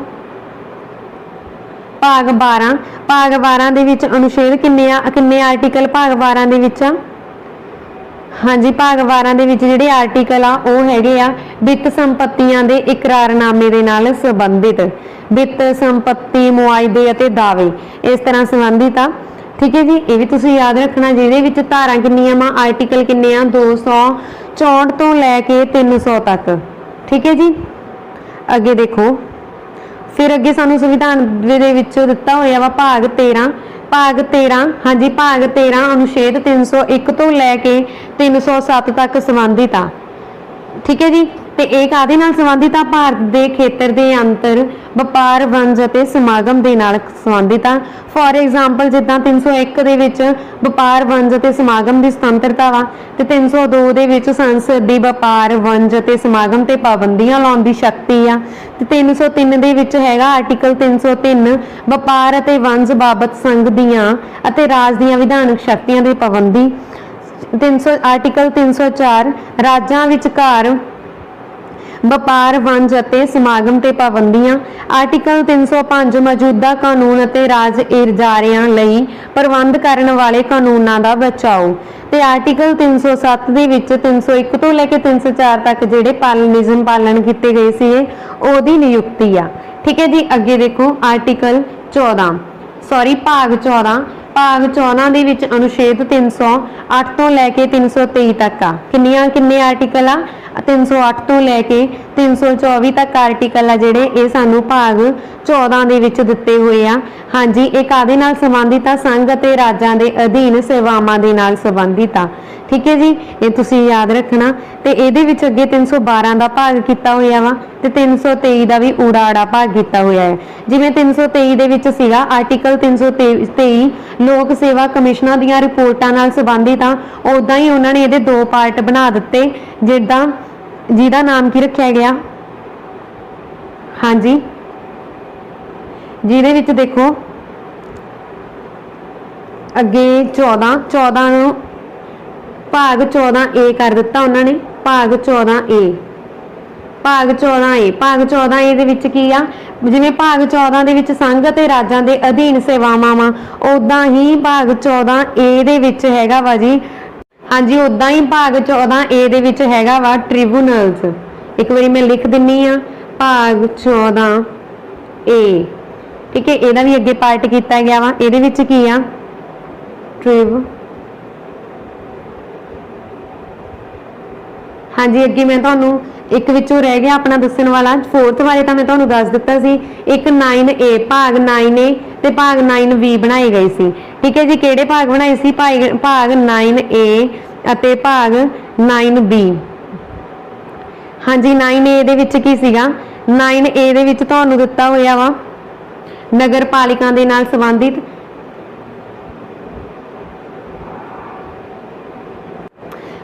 ਭਾਗ 12। ਭਾਗ 12 ਦੇ ਵਿੱਚ ਅਨੁਛੇਦ ਕਿੰਨੇ ਆਰਟੀਕਲ ਭਾਗ 12 ਦੇ ਵਿੱਚ ਆ? ਹਾਂਜੀ ਭਾਗ 12 ਦੇ ਵਿੱਚ ਜਿਹੜੇ ਆਰਟੀਕਲ ਆ ਉਹ ਹੈਗੇ ਆ ਵਿੱਤ ਸੰਪत्तियां ਦੇ ਇਕਰਾਰਨਾਮੇ ਦੇ ਨਾਲ ਸੰਬੰਧਿਤ। ਵਿੱਤ ਸੰਪत्ति ਮੁਆਇਦੇ ਅਤੇ ਦਾਅਵੇ ਇਸ ਤਰ੍ਹਾਂ ਸੰਬੰਧਿਤ ਆ। ਠੀਕ ਹੈ ਜੀ, ਇਹ ਵੀ ਤੁਸੀਂ ਯਾਦ ਰੱਖਣਾ। ਜਿਹਦੇ ਵਿੱਚ ਧਾਰਾਂ ਕਿੰਨੀਆਂ ਵਾ, ਆਰਟੀਕਲ ਕਿੰਨੇ ਆ? 264 ਤੋਂ ਲੈ ਕੇ 300 ਤੱਕ। ਠੀਕ ਹੈ ਜੀ, ਅੱਗੇ ਦੇਖੋ ਫਿਰ ਅੱਗੇ ਸਾਨੂੰ ਸੰਵਿਧਾਨ ਦੇ ਵਿੱਚ ਦਿੱਤਾ ਹੋਇਆ ਵਾ ਭਾਗ 13। ਭਾਗ 13 ਹਾਂਜੀ ਭਾਗ 13 ਅਨੁਛੇਦ 301 ਤੋਂ ਲੈ ਕੇ 307 ਤੱਕ ਸੰਬੰਧਿਤ ਆ। ਠੀਕ ਹੈ ਜੀ, ਤੇ ਇਹ ਕਾਹਦੇ ਨਾਲ ਸੰਬੰਧਿਤ ਆ? ਭਾਰਤ ਦੇ ਖੇਤਰ ਦੇ ਅੰਤਰ ਵਪਾਰ ਵਣਜ ਅਤੇ ਸਮਾਗਮ ਦੇ ਨਾਲ ਸੰਬੰਧਿਤ ਆ। ਫੋਰ ਐਗਜ਼ਾਮਪਲ ਜਿੱਦਾਂ 301 ਦੇ ਵਿੱਚ ਵਪਾਰ ਵਣਜ ਅਤੇ ਸਮਾਗਮ ਦੀ ਸੁਤੰਤਰਤਾ ਵਾ, ਤੇ 302 ਦੇ ਵਿੱਚ ਸੰਸਦ ਦੀ ਵਪਾਰ ਵਣਜ ਅਤੇ ਸਮਾਗਮ ਤੇ ਪਾਬੰਦੀਆਂ ਲਾਉਣ ਦੀ ਸ਼ਕਤੀ ਆ, ਤੇ 303 ਦੇ ਵਿੱਚ ਹੈਗਾ ਆਰਟੀਕਲ 303 ਵਪਾਰ ਅਤੇ ਵਣਜ ਬਾਬਤ ਸੰਘ ਦੀਆਂ ਅਤੇ ਰਾਜ ਦੀਆਂ ਵਿਧਾਨਕ ਸ਼ਕਤੀਆਂ ਦੀ ਪਾਬੰਦੀ। ਆਰਟੀਕਲ 304 ਰਾਜਾਂ ਵਿਚਕਾਰ ਵਪਾਰ ਵਣਜ ਅਤੇ ਸਮਾਗਮ ਤੇ ਪਾਬੰਦੀਆਂ। ਆਰਟੀਕਲ 305 ਮੌਜੂਦਾ ਕਾਨੂੰਨ ਅਤੇ ਰਾਜ ਇਜਾਰਿਆਂ ਲਈ ਪ੍ਰਬੰਧ ਕਰਨ ਵਾਲੇ ਕਾਨੂੰਨਾਂ ਦਾ ਬਚਾਓ। ਤੇ ਆਰਟੀਕਲ 307 ਦੇ ਵਿੱਚ 301 ਤੋਂ ਲੈ ਕੇ 304 ਤੱਕ ਜਿਹੜੇ ਨਿਯਮ ਪਾਲਣ ਕੀਤੇ ਗਏ ਸੀ ਉਹਦੀ ਨਿਯੁਕਤੀ ਆ। ਠੀਕ ਹੈ ਜੀ, ਅੱਗੇ ਦੇਖੋ ਆਰਟੀਕਲ 14 ਭਾਗ 14। ਭਾਗ 14 ਦੇ ਵਿੱਚ ਅਨੁਛੇਦ 308 ਤੋਂ ਲੈ ਕੇ 323 ਤੱਕ ਆ। ਕਿੰਨੇ ਆਰਟੀਕਲ ਆ? 308 ਤੋਂ ਲੈ ਕੇ 324 ਤੱਕ ਆਰਟੀਕਲ ਆ ਜਿਹੜੇ ਇਹ ਸਾਨੂੰ ਭਾਗ 14 ਦੇ ਵਿੱਚ ਦਿੱਤੇ ਹੋਏ ਆ। ਹਾਂਜੀ, ਇਹ ਕਾਹਦੇ ਨਾਲ ਸੰਬੰਧਿਤ ਆ? ਸੰਘ ਅਤੇ ਰਾਜਾਂ ਦੇ ਅਧੀਨ ਸੇਵਾਵਾਂ ਦੇ ਨਾਲ ਸੰਬੰਧਿਤ ਆ। ਠੀਕ ਹੈ ਜੀ, ਇਹ ਤੁਸੀਂ ਯਾਦ ਰੱਖਣਾ। ਤੇ ਇਹਦੇ ਵਿੱਚ ਅੱਗੇ 312 ਦਾ ਭਾਗ ਕੀਤਾ ਹੋਇਆ ਵਾ, ਤੇ 323 ਦਾ ਵੀ ਊੜਾ ਭਾਗ ਕੀਤਾ ਹੋਇਆ ਹੈ। ਜਿਵੇਂ 323 ਦੇ ਵਿੱਚ ਸੀਗਾ ਆਰਟੀਕਲ 323 ਲੋਕ ਸੇਵਾ ਕਮਿਸ਼ਨਾਂ ਦੀਆਂ ਰਿਪੋਰਟਾਂ ਨਾਲ ਸੰਬੰਧਿਤ ਆ, ਉਦਾਂ ਹੀ ਉਹਨਾਂ ਨੇ ਇਹਦੇ 2 ਪਾਰਟ ਬਣਾ ਦਿੱਤੇ, ਜਿਹਦਾ ਨਾਮ ਕੀ ਰੱਖਿਆ ਗਿਆ? ਹਾਂਜੀ, ਜਿਹਦੇ ਵਿੱਚ ਦੇਖੋ ਅੱਗੇ 14 ਨੂੰ ਭਾਗ 14A ਕਰ ਦਿੱਤਾ ਉਹਨਾਂ ਨੇ। ਭਾਗ 14A ਭਾਗ 14A ਦੇ ਵਿੱਚ ਕੀ ਆ? ਜਿਵੇਂ ਭਾਗ 14 ਦੇ ਵਿੱਚ ਸੰਘ ਅਤੇ ਰਾਜਾਂ ਦੇ ਅਧੀਨ ਸੇਵਾਵਾਂ ਵਾ, ਉਦਾਂ ਹੀ ਭਾਗ 14A ਦੇ ਵਿੱਚ ਹੈਗਾ ਵਾ ਜੀ। ਹਾਂਜੀ, ਉਦਾਂ ਹੀ ਭਾਗ 14A ਦੇ ਵਿੱਚ ਹੈਗਾ ਵਾ ਟ੍ਰਿਬਿਊਨਲਸ। ਇੱਕ ਵਾਰੀ ਮੈਂ ਲਿਖ ਦਿੰਨੀ ਆ ਭਾਗ 14A। ਠੀਕ ਹੈ, ਇਹਦਾ ਵੀ ਅੱਗੇ ਪਾਰਟ ਕੀਤਾ ਗਿਆ ਵਾ। ਇਹਦੇ ਵਿੱਚ ਕੀ ਆ? ਹਾਂਜੀ, ਅੱਗੇ ਮੈਂ ਤੁਹਾਨੂੰ ਇੱਕ ਵਿੱਚੋਂ ਰਹਿ ਗਿਆ ਆਪਣਾ ਦੱਸਣ ਵਾਲਾ 4th ਬਾਰੇ ਤਾਂ ਮੈਂ ਤੁਹਾਨੂੰ ਦੱਸ ਦਿੱਤਾ ਸੀ। ਇੱਕ 9A ਭਾਗ 9A ਤੇ ਭਾਗ 9B ਬਣਾਏ ਗਏ ਸੀ। ਠੀਕ ਹੈ ਜੀ, ਕਿਹੜੇ ਭਾਗ ਬਣਾਏ ਸੀ? ਭਾਗ 9A ਅਤੇ ਭਾਗ 9B। ਹਾਂਜੀ, 9A ਦੇ ਵਿੱਚ ਕੀ ਸੀਗਾ? 9A ਦੇ ਵਿੱਚ ਤੁਹਾਨੂੰ ਦਿੱਤਾ ਹੋਇਆ ਵਾ ਨਗਰ ਪਾਲਿਕਾ ਦੇ ਨਾਲ ਸੰਬੰਧਿਤ।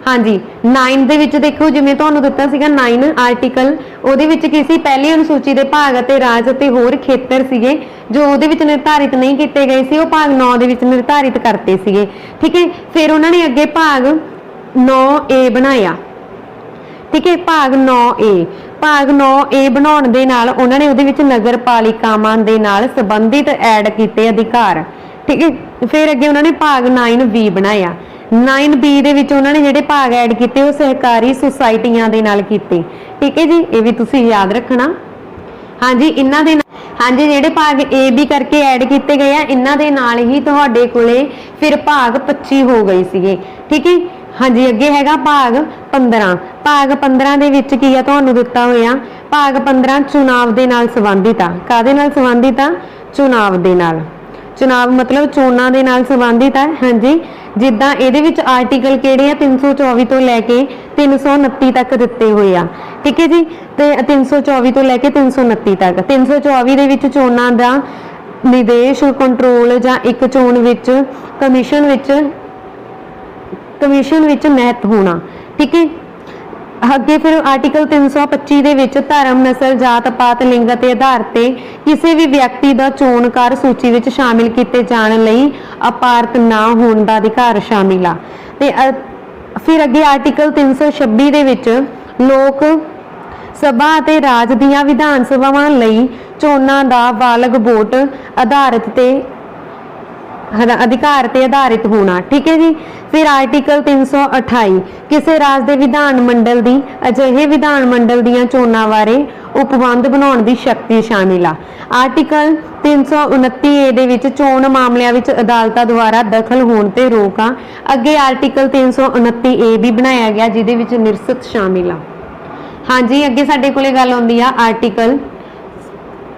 ਹਾਂਜੀ, 9 ਦੇ ਵਿੱਚ ਦੇਖੋ ਜਿਵੇਂ ਤੁਹਾਨੂੰ ਦਿੱਤਾ ਸੀਗਾ 9 ਆਰਟੀਕਲ, ਉਹਦੇ ਵਿੱਚ ਕੀ ਸੀ? ਪਹਿਲੀ ਅਨੁਸੂਚੀ ਦੇ ਭਾਗ ਅਤੇ ਰਾਜ ਅਤੇ ਹੋਰ ਖੇਤਰ ਸੀਗੇ ਜੋ ਉਹਦੇ ਵਿੱਚ ਨਿਰਧਾਰਿਤ ਨਹੀਂ ਕੀਤੇ ਗਏ ਸੀ, ਉਹ ਭਾਗ 9 ਦੇ ਵਿੱਚ ਨਿਰਧਾਰਿਤ ਕਰਤੇ ਸੀਗੇ। ਠੀਕ ਹੈ, ਫਿਰ ਉਹਨਾਂ ਨੇ ਅੱਗੇ ਭਾਗ 9A ਬਣਾਇਆ। ਠੀਕ ਹੈ, ਭਾਗ 9A ਬਣਾਉਣ ਦੇ ਨਾਲ ਉਹਨਾਂ ਨੇ ਉਹਦੇ ਵਿੱਚ ਨਗਰ ਪਾਲਿਕਾਵਾਂ ਦੇ ਨਾਲ ਸੰਬੰਧਿਤ ਐਡ ਕੀਤੇ ਅਧਿਕਾਰ। ਠੀਕ ਹੈ, ਫਿਰ ਅੱਗੇ ਉਹਨਾਂ ਨੇ ਭਾਗ 9B ਬਣਾਇਆ। 9B ਦੇ ਵਿੱਚ ਉਹਨਾਂ ਨੇ ਜਿਹੜੇ ਭਾਗ ਐਡ ਕੀਤੇ ਉਹ ਸਹਿਕਾਰੀ ਸੁਸਾਇਟੀਆਂ ਦੇ ਨਾਲ ਕੀਤੇ। ਠੀਕ ਹੈ ਜੀ, ਇਹ ਵੀ ਤੁਸੀਂ ਯਾਦ ਰੱਖਣਾ। ਹਾਂਜੀ, ਇਹਨਾਂ ਦੇ ਹਾਂਜੀ ਜਿਹੜੇ ਭਾਗ A B ਕਰਕੇ ਐਡ ਕੀਤੇ ਗਏ ਆ, ਇਹਨਾਂ ਦੇ ਨਾਲ ਹੀ ਤੁਹਾਡੇ ਕੋਲੇ ਫਿਰ ਭਾਗ 25 ਹੋ ਗਏ ਸੀਗੇ। ਠੀਕ ਹੈ, ਹਾਂਜੀ, ਅੱਗੇ ਹੈਗਾ ਭਾਗ 15। ਭਾਗ 15 ਦੇ ਵਿੱਚ ਕੀ ਆ ਤੁਹਾਨੂੰ ਦਿੱਤਾ ਹੋਇਆ? ਭਾਗ 15 ਚੁਣਾਵ ਦੇ ਨਾਲ ਸੰਬੰਧਿਤ ਆ। ਕਾਹਦੇ ਨਾਲ ਸੰਬੰਧਿਤ ਆ? ਚੁਣਾਵ ਦੇ ਨਾਲ। ਚੁਣਾਵ ਮਤਲਬ ਚੋਣਾਂ ਦੇ ਨਾਲ ਸੰਬੰਧਿਤ ਹੈ। ਹਾਂਜੀ, ਜਿੱਦਾਂ ਇਹਦੇ ਵਿੱਚ ਆਰਟੀਕਲ ਕਿਹੜੇ ਆ? 324 ਤੋਂ ਲੈ ਕੇ 329 ਤੱਕ ਦਿੱਤੇ ਹੋਏ ਆ। ਠੀਕ ਹੈ ਜੀ। ਤੇ 324 ਤੋਂ ਲੈ ਕੇ 329 ਤੱਕ 324 ਦੇ ਵਿੱਚ ਚੋਣਾਂ ਦਾ ਨਿਰਦੇਸ਼ ਕੰਟਰੋਲ ਜਾਂ ਇੱਕ ਚੋਣ ਵਿੱਚ ਕਮਿਸ਼ਨ ਵਿੱਚ ਨਿਹਿਤ ਹੋਣਾ। ਠੀਕ ਹੈ। ਅੱਗੇ ਫਿਰ ਆਰਟੀਕਲ 325 ਦੇ ਵਿੱਚ ਧਰਮ, ਨਸਲ, ਜਾਤ ਪਾਤ, ਲਿੰਗ ਦੇ ਆਧਾਰ ਤੇ ਕਿਸੇ ਵੀ ਵਿਅਕਤੀ ਦਾ ਚੋਣਕਾਰ ਸੂਚੀ ਵਿੱਚ ਸ਼ਾਮਿਲ ਕੀਤੇ ਜਾਣ ਲਈ ਅਪਾਰਤ ਨਾ ਹੋਣ ਦਾ ਅਧਿਕਾਰ ਸ਼ਾਮਿਲ ਆ। ਤੇ ਫਿਰ ਅੱਗੇ ਆਰਟੀਕਲ 326 ਦੇ ਵਿੱਚ ਲੋਕ ਸਭਾ ਅਤੇ ਰਾਜ ਦੀਆਂ ਵਿਧਾਨ ਸਭਾਵਾਂ ਲਈ ਚੋਣਾਂ ਦਾ ਬਾਲਗ ਵੋਟ ਅਧਿਕਾਰ ਤੇ ਆਧਾਰਿਤ ਹੋਣਾ। ਠੀਕ ਹੈ ਜੀ। ਫਿਰ ਆਰਟੀਕਲ 328 ਕਿਸੇ ਰਾਜ ਦੇ ਵਿਧਾਨ ਮੰਡਲ ਦੀ ਅਜਿਹੇ ਵਿਧਾਨ ਮੰਡਲ ਦੀਆਂ ਚੋਣਾਂ ਬਾਰੇ ਉਪਬੰਧ ਬਣਾਉਣ ਦੀ ਸ਼ਕਤੀ ਸ਼ਾਮਿਲ ਆ। ਆਰਟੀਕਲ 329 ਦੇ ਵਿੱਚ ਚੋਣ ਮਾਮਲਿਆਂ ਵਿੱਚ ਅਦਾਲਤਾਂ ਦੁਆਰਾ ਦਖਲ ਹੋਣ ਤੇ ਰੋਕ ਆ। ਅੱਗੇ ਆਰਟੀਕਲ 329 ਵੀ ਬਣਾਇਆ ਗਿਆ ਜਿਹਦੇ ਵਿੱਚ ਨਿਰਸਤ ਸ਼ਾਮਿਲ ਆ। ਹਾਂਜੀ, ਅੱਗੇ ਸਾਡੇ ਕੋਲੇ ਗੱਲ ਆਉਂਦੀ ਆ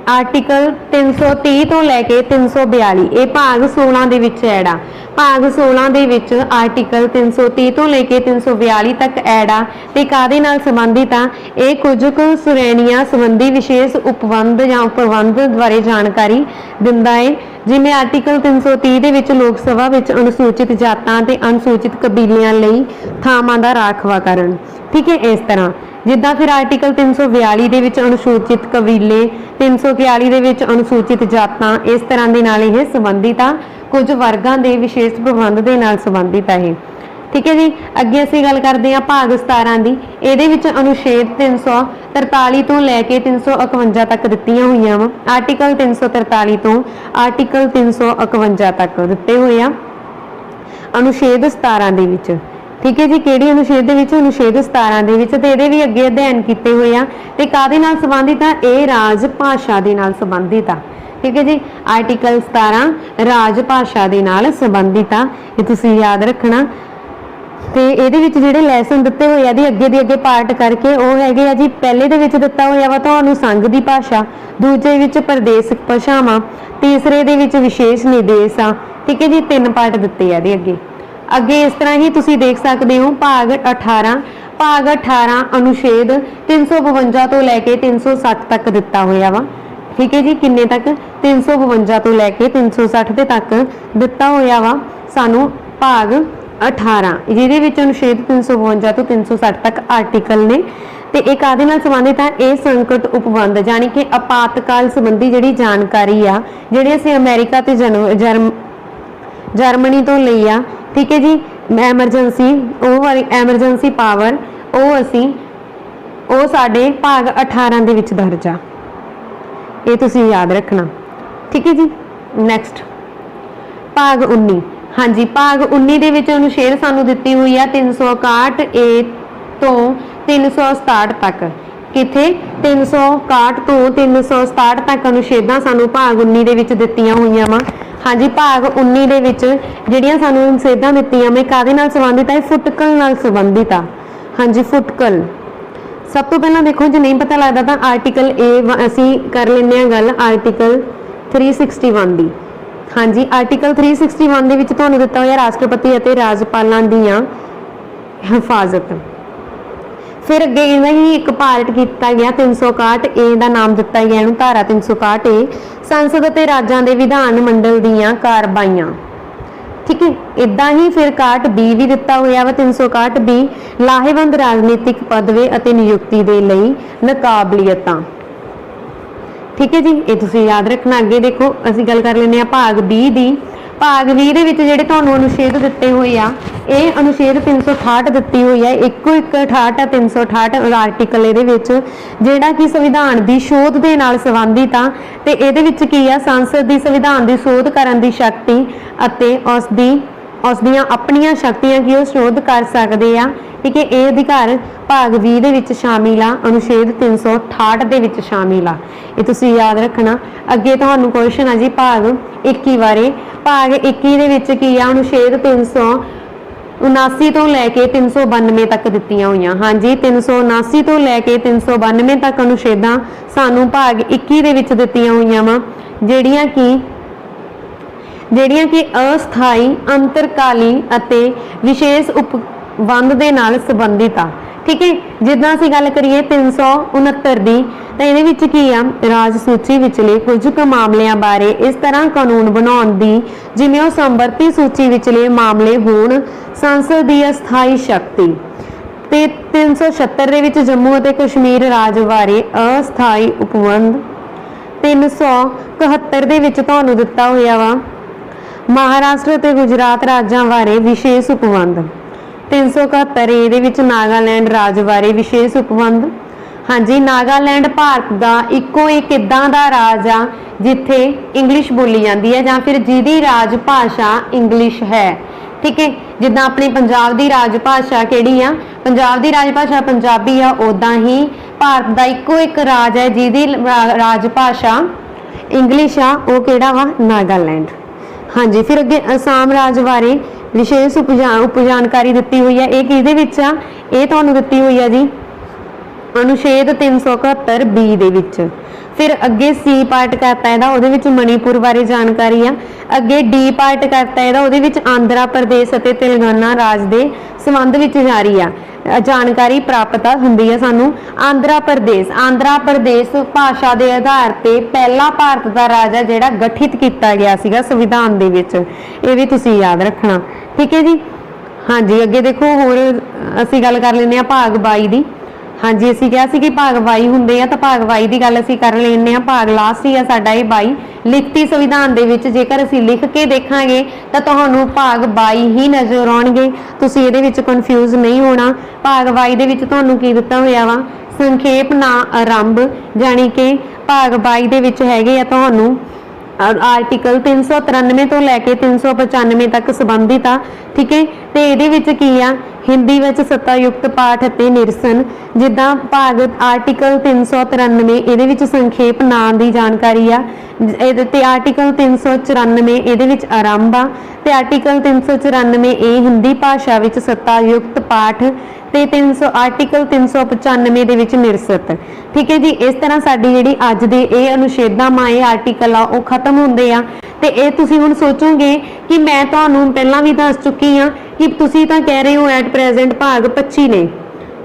ਆਰਟੀਕਲ 330 ਤੋਂ ਲੈ ਕੇ 342 ਇਹ ਭਾਗ 16 ਦੇ ਵਿੱਚ ਐਡ ਆ। ਭਾਗ 16 ਦੇ ਵਿੱਚ ਆਰਟੀਕਲ 330 ਤੋਂ ਲੈ ਕੇ 342 ਤੱਕ ਐਡ ਆ ਤੇ ਕਾਹਦੇ ਨਾਲ ਸੰਬੰਧਿਤ ਆ? ਇਹ ਕੁਝ ਕੁ ਸ਼੍ਰੇਣੀਆਂ ਸੰਬੰਧੀ ਵਿਸ਼ੇਸ਼ ਉਪਬੰਧ ਜਾਂ ਉਪਬੰਧ ਬਾਰੇ ਜਾਣਕਾਰੀ ਦਿੰਦਾ ਹੈ। ਜਿਵੇਂ ਆਰਟੀਕਲ 330 ਦੇ ਵਿੱਚ ਲੋਕ ਸਭਾ ਵਿੱਚ ਅਨੁਸੂਚਿਤ ਜਾਤਾਂ ਤੇ ਅਨੁਸੂਚਿਤ ਕਬੀਲਿਆਂ ਲਈ ਥਾਵਾਂ ਦਾ ਰਾਖਵਾਂਕਰਨ। ਠੀਕ ਹੈ। ਇਸ ਤਰ੍ਹਾਂ ਜਿੱਦਾਂ ਫਿਰ ਆਰਟੀਕਲ 342 ਦੇ ਵਿੱਚ ਅਨੁਸੂਚਿਤ ਕਬੀਲੇ, 341 ਦੇ ਵਿੱਚ ਅਨੁਸੂਚਿਤ ਜਾਤਾਂ, ਇਸ ਤਰ੍ਹਾਂ ਦੇ ਨਾਲ ਇਹ ਸੰਬੰਧਿਤ ਆ। ਕੁਝ ਵਰਗਾਂ ਦੇ ਵਿਸ਼ੇਸ਼ ਪ੍ਰਬੰਧ ਦੇ ਨਾਲ ਸੰਬੰਧਿਤ ਹੈ ਇਹ। ਠੀਕ ਹੈ ਜੀ। ਅੱਗੇ ਅਸੀਂ ਗੱਲ ਕਰਦੇ ਹਾਂ ਭਾਗ 17 ਦੀ। ਇਹਦੇ ਵਿੱਚ ਅਨੁਛੇਦ 343 ਤੋਂ ਲੈ ਕੇ 351 ਤੱਕ ਦਿੱਤੀਆਂ ਹੋਈਆਂ ਵਾ। ਆਰਟੀਕਲ 343 ਤੋਂ ਆਰਟੀਕਲ 351 ਤੱਕ ਦਿੱਤੇ ਹੋਏ ਆ ਅਨੁਛੇਦ 17 ਦੇ ਵਿੱਚ। ਠੀਕ ਹੈ ਜੀ। ਕਿਹੜੀ ਅਨੁਛੇਦ ਦੇ ਵਿੱਚ? ਅਨੁਛੇਦ 17 ਦੇ ਵਿੱਚ। ਤੇ ਇਹਦੇ ਵੀ ਅੱਗੇ ਅਧਿਐਨ ਕੀਤੇ ਹੋਏ ਆ ਤੇ ਕਾਹਦੇ ਨਾਲ ਸੰਬੰਧਿਤ ਆ? ਇਹ ਰਾਜ ਭਾਸ਼ਾ ਦੇ ਨਾਲ ਸੰਬੰਧਿਤ ਆ। ਠੀਕ ਹੈ ਜੀ। ਆਰਟੀਕਲ 17 ਰਾਜ ਭਾਸ਼ਾ ਦੇ ਨਾਲ ਸੰਬੰਧਿਤ ਆ, ਇਹ ਤੁਸੀਂ ਯਾਦ ਰੱਖਣਾ। ਤੇ ਇਹਦੇ ਵਿੱਚ ਜਿਹੜੇ ਲੈਸਨ ਦਿੱਤੇ ਹੋਏ ਆ ਦੀ ਅੱਗੇ ਦੇ ਅੱਗੇ ਪਾਰਟ ਕਰਕੇ ਉਹ ਹੈਗੇ ਆ ਜੀ। ਪਹਿਲੇ ਦੇ ਵਿੱਚ ਦਿੱਤਾ ਹੋਇਆ ਵਾ ਤੁਹਾਨੂੰ ਸੰਘ ਦੀ ਭਾਸ਼ਾ, ਦੂਜੇ ਵਿੱਚ ਪ੍ਰਦੇਸ਼ਕ ਭਾਸ਼ਾਵਾਂ, ਤੀਸਰੇ ਦੇ ਵਿੱਚ ਵਿਸ਼ੇਸ਼ ਨਿਰਦੇਸ਼ ਆ। ਠੀਕ ਹੈ ਜੀ। 3 ਪਾਰਟ ਦਿੱਤੇ ਆ ਇਹਦੇ ਅੱਗੇ ਇਸ ਤਰ੍ਹਾਂ ਹੀ ਤੁਸੀਂ ਦੇਖ ਸਕਦੇ ਹੋ ਭਾਗ 18 ਅਨੁਛੇਦ 352 ਤੋਂ ਲੈ ਕੇ 360 ਤੱਕ ਦਿੱਤਾ ਹੋਇਆ ਵਾ। ਠੀਕ ਹੈ ਜੀ। ਕਿੰਨੇ ਤੱਕ? 352 ਤੋਂ ਲੈ ਕੇ 360 ਦੇ ਤੱਕ ਦਿੱਤਾ ਹੋਇਆ ਵਾ ਸਾਨੂੰ ਭਾਗ 18, ਜਿਹਦੇ ਵਿੱਚ ਅਨੁਛੇਦ 352 ਤੋਂ 360 ਤੱਕ ਆਰਟੀਕਲ ਨੇ। ਤੇ ਇਹ ਕਾਹਦੇ ਨਾਲ ਸੰਬੰਧਿਤ ਆ? ਇਹ ਸੰਕਟ ਉਪਬੰਧ ਯਾਨੀ ਕਿ ਆਪਾਤਕਾਲ ਸੰਬੰਧੀ ਜਿਹੜੀ ਜਾਣਕਾਰੀ ਆ ਜਿਹੜੀ ਅਸੀਂ ਅਮਰੀਕਾ ਤੇ ਜਰਮਨੀ ਤੋਂ ਲਈ ਆ। ਠੀਕ ਹੈ ਜੀ। ਐਮਰਜੈਂਸੀ ਉਹ ਵਾਲੀ ਐਮਰਜੈਂਸੀ ਪਾਵਰ ਉਹ ਸਾਡੇ ਭਾਗ 18 ਦੇ ਵਿੱਚ ਦਰਜ ਆ। ਇਹ ਤੁਸੀਂ ਯਾਦ ਰੱਖਣਾ। ਠੀਕ ਹੈ ਜੀ। ਨੈਕਸਟ ਭਾਗ 19। ਹਾਂਜੀ, ਭਾਗ 19 ਦੇ ਵਿੱਚ ਅਨੁਛੇਦ ਸਾਨੂੰ ਦਿੱਤੀ ਹੋਈ ਆ 361 ਏ ਤੋਂ 367 ਤੱਕ। ਕਿੱਥੇ? 361 ਤੋਂ 367 ਤੱਕ ਅਨੁਛੇਦਾਂ ਸਾਨੂੰ ਭਾਗ 19 ਦੇ ਵਿੱਚ ਦਿੱਤੀਆਂ ਹੋਈਆਂ ਵਾ। ਹਾਂਜੀ, ਭਾਗ 19 ਦੇ ਵਿੱਚ ਜਿਹੜੀਆਂ ਸਾਨੂੰ ਅਨੁਛੇਦਾਂ ਦਿੱਤੀਆਂ ਮੈਂ ਕਾਹਦੇ ਨਾਲ ਸੰਬੰਧਿਤ ਹੈ? ਫੁਟਕਲ ਨਾਲ ਸੰਬੰਧਿਤ ਆ। ਹਾਂਜੀ, ਫੁਟਕਲ। ਸਭ ਤੋਂ ਪਹਿਲਾਂ ਦੇਖੋ, ਜੇ ਨਹੀਂ ਪਤਾ ਲੱਗਦਾ ਤਾਂ ਆਰਟੀਕਲ ਅਸੀਂ ਕਰ ਲੈਂਦੇ ਹਾਂ ਗੱਲ ਆਰਟੀਕਲ 361 ਦੀ। ਹਾਂਜੀ, ਆਰਟੀਕਲ 361 ਦੇ ਵਿੱਚ ਤੁਹਾਨੂੰ ਦਿੱਤਾ ਹੋਇਆ ਰਾਸ਼ਟਰਪਤੀ ਅਤੇ ਰਾਜਪਾਲਾਂ ਦੀਆਂ ਹਿਫਾਜ਼ਤ। ਫਿਰ ਅੱਗੇ ਇਹਦਾ ਹੀ ਇੱਕ ਪਾਰਟ ਕੀਤਾ ਗਿਆ 361 ਏ ਦਾ ਨਾਮ ਦਿੱਤਾ ਗਿਆ ਇਹਨੂੰ ਧਾਰਾ 361 ਏ ਸੰਸਦ ਅਤੇ ਰਾਜਾਂ ਦੇ ਵਿਧਾਨ ਮੰਡਲ ਦੀਆਂ ਕਾਰਵਾਈਆਂ। ਠੀਕ ਹੈ। ਇਦਾਂ ਹੀ ਫਿਰ 61 ਬੀ ਵੀ ਦਿੱਤਾ ਹੋਇਆ ਵਾ 361 ਬੀ ਲਾਹੇਵੰਦ ਰਾਜਨੀਤਿਕ ਪਦਵੇ ਅਤੇ ਨਿਯੁਕਤੀ ਦੇ ਲਈ ਨਕਾਬਲੀਅਤਾਂ। ਠੀਕ ਹੈ ਜੀ। ਇਹ ਤੁਸੀਂ ਯਾਦ ਰੱਖਣਾ। ਅੱਗੇ ਦੇਖੋ ਅਸੀਂ ਗੱਲ ਕਰ ਲੈਂਦੇ ਹਾਂ ਭਾਗ 20 ਦੀ। ਭਾਗ 20 ਦੇ ਵਿੱਚ ਜਿਹੜੇ ਤੁਹਾਨੂੰ ਅਨੁਛੇਦ ਦਿੱਤੇ ਹੋਏ ਆ ਇਹ ਅਨੁਛੇਦ 368 ਦਿੱਤੀ ਹੋਈ ਹੈ। ਇੱਕੋ ਇੱਕ 68 ਆ 368 ਆਰਟੀਕਲ ਇਹਦੇ ਵਿੱਚ ਜਿਹੜਾ ਕਿ ਸੰਵਿਧਾਨ ਦੀ ਸੋਧ ਦੇ ਨਾਲ ਸੰਬੰਧਿਤ ਆ। ਤੇ ਇਹਦੇ ਵਿੱਚ ਕੀ ਆ? ਸੰਸਦ ਦੀ ਸੰਵਿਧਾਨ ਦੀ ਸੋਧ ਕਰਨ ਦੀ ਸ਼ਕਤੀ ਅਤੇ ਉਸ ਦੀਆਂ ਆਪਣੀਆਂ ਸ਼ਕਤੀਆਂ ਕੀ ਉਹ ਸੋਧ ਕਰ ਸਕਦੇ ਆ। ਠੀਕ ਹੈ। ਇਹ ਅਧਿਕਾਰ ਭਾਗ 20 ਦੇ ਵਿੱਚ ਸ਼ਾਮਿਲ ਆ, ਅਨੁਛੇਦ 368 ਦੇ ਵਿੱਚ ਸ਼ਾਮਿਲ ਆ। ਇਹ ਤੁਸੀਂ ਯਾਦ ਰੱਖਣਾ। ਅੱਗੇ ਤੁਹਾਨੂੰ ਕੁਐਸਚਨ ਆ ਜੀ ਭਾਗ 21 ਬਾਰੇ। ਭਾਗ 21 ਦੇ ਵਿੱਚ ਕੀ ਆ? ਅਨੁਛੇਦ 379 ਤੋਂ ਲੈ ਕੇ 392 ਤੱਕ ਦਿੱਤੀਆਂ ਹੋਈਆਂ। ਹਾਂਜੀ, 379 ਤੋਂ ਲੈ ਕੇ 392 ਤੱਕ ਅਨੁਛੇਦਾਂ ਸਾਨੂੰ ਭਾਗ 21 ਦੇ ਵਿੱਚ ਦਿੱਤੀਆਂ ਹੋਈਆਂ ਵਾ ਜਿਹੜੀਆਂ ਕਿ ਅਸਥਾਈ, ਅੰਤਰਕਾਲੀ ਅਤੇ ਵਿਸ਼ੇਸ਼ ਵੰਦ ਦੇ ਨਾਲ ਸੰਬੰਧਿਤ ਆ। ਠੀਕ ਹੈ, ਜਿੱਦਾਂ ਅਸੀਂ ਗੱਲ ਕਰੀਏ 369 ਦੀ ਤਾਂ ਇਹਦੇ ਵਿੱਚ ਕੀ ਆ, ਰਾਜ ਸੂਚੀ ਵਿਚਲੇ ਕੁਝ ਕੁ ਮਾਮਲਿਆਂ ਬਾਰੇ ਇਸ ਤਰ੍ਹਾਂ ਕਾਨੂੰਨ ਬਣਾਉਣ ਦੀ ਜਿਵੇਂ ਉਹ ਸੰਵਰਤੀ ਸੂਚੀ ਵਿਚਲੇ ਮਾਮਲੇ ਹੋਣ, ਸੰਸਦ ਦੀ ਅਸਥਾਈ ਸ਼ਕਤੀ। ਤੇ 376 ਦੇ ਵਿੱਚ ਜੰਮੂ ਅਤੇ ਕਸ਼ਮੀਰ ਰਾਜ ਬਾਰੇ ਅਸਥਾਈ ਉਪਬੰਧ। 371 ਦੇ ਵਿੱਚ ਤੁਹਾਨੂੰ ਦਿੱਤਾ ਹੋਇਆ ਵਾ ਮਹਾਰਾਸ਼ਟਰ ਤੇ ਗੁਜਰਾਤ ਰਾਜਾਂ ਬਾਰੇ ਵਿਸ਼ੇਸ਼ ਉਪਬੰਧ। 371 ਇਹਦੇ ਵਿੱਚ ਨਾਗਾਲੈਂਡ ਰਾਜ ਬਾਰੇ ਵਿਸ਼ੇਸ਼ ਉਪਬੰਧ। ਹਾਂਜੀ, ਨਾਗਾਲੈਂਡ ਭਾਰਤ ਦਾ ਇੱਕੋ ਇੱਕ ਇਦਾਂ ਦਾ ਰਾਜ ਆ ਜਿੱਥੇ ਇੰਗਲਿਸ਼ ਬੋਲੀ ਜਾਂਦੀ ਹੈ ਜਾਂ ਫਿਰ ਜਿਹਦੀ ਰਾਜ ਭਾਸ਼ਾ ਇੰਗਲਿਸ਼ ਹੈ। ਠੀਕ ਹੈ, ਜਿੱਦਾਂ ਆਪਣੀ ਪੰਜਾਬ ਦੀ ਰਾਜ ਭਾਸ਼ਾ ਕਿਹੜੀ ਆ, ਪੰਜਾਬ ਦੀ ਰਾਜ ਭਾਸ਼ਾ ਪੰਜਾਬੀ ਆ, ਉਦਾਂ ਹੀ ਭਾਰਤ ਦਾ ਇੱਕੋ ਇੱਕ ਰਾਜ ਹੈ ਜਿਹਦੀ ਰਾਜ ਭਾਸ਼ਾ ਇੰਗਲਿਸ਼ ਆ, ਉਹ ਕਿਹੜਾ ਵਾ, ਨਾਗਾਲੈਂਡ। ਹਾਂਜੀ, ਫਿਰ ਅੱਗੇ ਅਸਾਮ ਰਾਜ ਬਾਰੇ ਵਿਸ਼ੇਸ਼ ਉਪ ਜਾਣਕਾਰੀ ਦਿੱਤੀ ਹੋਈ ਹੈ। ਇਹ ਕਿਹਦੇ ਵਿੱਚ ਆ, ਇਹ ਤੁਹਾਨੂੰ ਦਿੱਤੀ ਹੋਈ ਆ ਜੀ ਅਨੁਛੇਦ 371 ਬੀ ਦੇ ਵਿੱਚ। ਫਿਰ ਅੱਗੇ ਸੀ ਪਾਰਟ ਕਰਤਾ ਇਹਦਾ, ਉਹਦੇ ਵਿੱਚ ਮਣੀਪੁਰ ਬਾਰੇ ਜਾਣਕਾਰੀ ਆ। ਅੱਗੇ ਡੀ ਪਾਰਟ ਕਰਤਾ ਇਹਦਾ, ਉਹਦੇ ਵਿੱਚ ਆਂਧਰਾ ਪ੍ਰਦੇਸ਼ ਅਤੇ ਤੇਲੰਗਾਨਾ ਰਾਜ ਦੇ ਸੰਬੰਧ ਵਿੱਚ ਜਾਰੀ ਆ ਜਾਣਕਾਰੀ ਪ੍ਰਾਪਤ ਹੁੰਦੀ ਹੈ ਸਾਨੂੰ। ਆਂਧਰਾ ਪ੍ਰਦੇਸ਼ ਭਾਸ਼ਾ ਦੇ ਆਧਾਰ ਤੇ ਪਹਿਲਾ ਭਾਰਤ ਦਾ ਰਾਜ ਹੈ ਜਿਹੜਾ ਗਠਿਤ ਕੀਤਾ ਗਿਆ ਸੀਗਾ ਸੰਵਿਧਾਨ ਦੇ ਵਿੱਚ, ਇਹ ਵੀ ਤੁਸੀਂ ਯਾਦ ਰੱਖਣਾ। ਠੀਕ ਹੈ ਜੀ। ਹਾਂਜੀ, ਅੱਗੇ ਦੇਖੋ ਹੋਰ ਅਸੀਂ ਗੱਲ ਕਰ ਲੈਂਦੇ ਹਾਂ ਭਾਗ 22 ਦੀ। ਹਾਂਜੀ, ਅਸੀਂ ਕਿਹਾ ਸੀ ਕਿ ਭਾਗ 22 ਹੁੰਦੇ ਆ, ਤਾਂ ਭਾਗ 22 ਦੀ ਗੱਲ ਅਸੀਂ ਕਰ ਲੈਂਦੇ ਹਾਂ। ਭਾਗ ਲਾਸਟ ਹੀ ਆ ਸਾਡਾ ਇਹ 22 ਲਿਖਤੀ ਸੰਵਿਧਾਨ ਦੇ ਵਿੱਚ। ਜੇਕਰ ਅਸੀਂ ਲਿਖ ਕੇ ਦੇਖਾਂਗੇ ਤਾਂ ਤੁਹਾਨੂੰ ਭਾਗ 22 ਹੀ ਨਜ਼ਰ ਆਉਣਗੇ, ਤੁਸੀਂ ਇਹਦੇ ਵਿੱਚ ਕਨਫਿਊਜ਼ ਨਹੀਂ ਹੋਣਾ। ਭਾਗ 22 ਦੇ ਵਿੱਚ ਤੁਹਾਨੂੰ ਕੀ ਦਿੱਤਾ ਹੋਇਆ ਵਾ, ਸੰਖੇਪ ਨਾ ਆਰੰਭ, ਜਾਣੀ ਕਿ ਭਾਗ 22 ਦੇ ਵਿੱਚ ਹੈਗੇ ਆ ਤੁਹਾਨੂੰ ਆਰਟੀਕਲ 393 ਤੋਂ ਲੈ ਕੇ 395 ਤੱਕ ਸੰਬੰਧਿਤ ਆ। ਠੀਕ ਹੈ, ਤੇ ਇਹਦੇ ਵਿੱਚ ਕੀ ਆ, ਹਿੰਦੀ ਵਿੱਚ ਸੱਤਾਯੁਕਤ ਪਾਠ ਅਤੇ ਨਿਰਸਨ। ਜਿੱਦਾਂ ਭਾਗ ਆਰਟੀਕਲ 393 ਇਹਦੇ ਵਿੱਚ ਸੰਖੇਪ ਨਾਂ ਦੀ ਜਾਣਕਾਰੀ ਆ, ਇਹਦੇ ਤੇ ਆਰਟੀਕਲ 394 ਇਹਦੇ ਵਿੱਚ ਆਰੰਭ ਆ, ਤੇ ਆਰਟੀਕਲ 394 ਇਹ ਹਿੰਦੀ ਭਾਸ਼ਾ ਵਿੱਚ ਸੱਤਾਯੁਕਤ ਪਾਠ, ਤੇ ਆਰਟੀਕਲ 395 ਦੇ ਵਿੱਚ ਨਿਰਸਤ। ਠੀਕ ਹੈ ਜੀ। ਇਸ ਤਰ੍ਹਾਂ ਸਾਡੀ ਜਿਹੜੀ ਅੱਜ ਦੇ ਇਹ ਅਨੁਛੇਦਾਂ ਇਹ ਆਰਟੀਕਲ ਆ ਉਹ ਖਤਮ ਹੁੰਦੇ ਆ। ਤੇ ਇਹ ਤੁਸੀਂ ਹੁਣ ਸੋਚੋਗੇ ਕਿ ਮੈਂ ਤੁਹਾਨੂੰ ਪਹਿਲਾਂ ਵੀ ਦੱਸ ਚੁੱਕੀ ਆ ਕਿ ਤੁਸੀਂ ਤਾਂ ਕਹਿ ਰਹੇ ਹੋ ਐਟ ਪ੍ਰੈਜ਼ੈਂਟ ਭਾਗ 25 ਨੇ।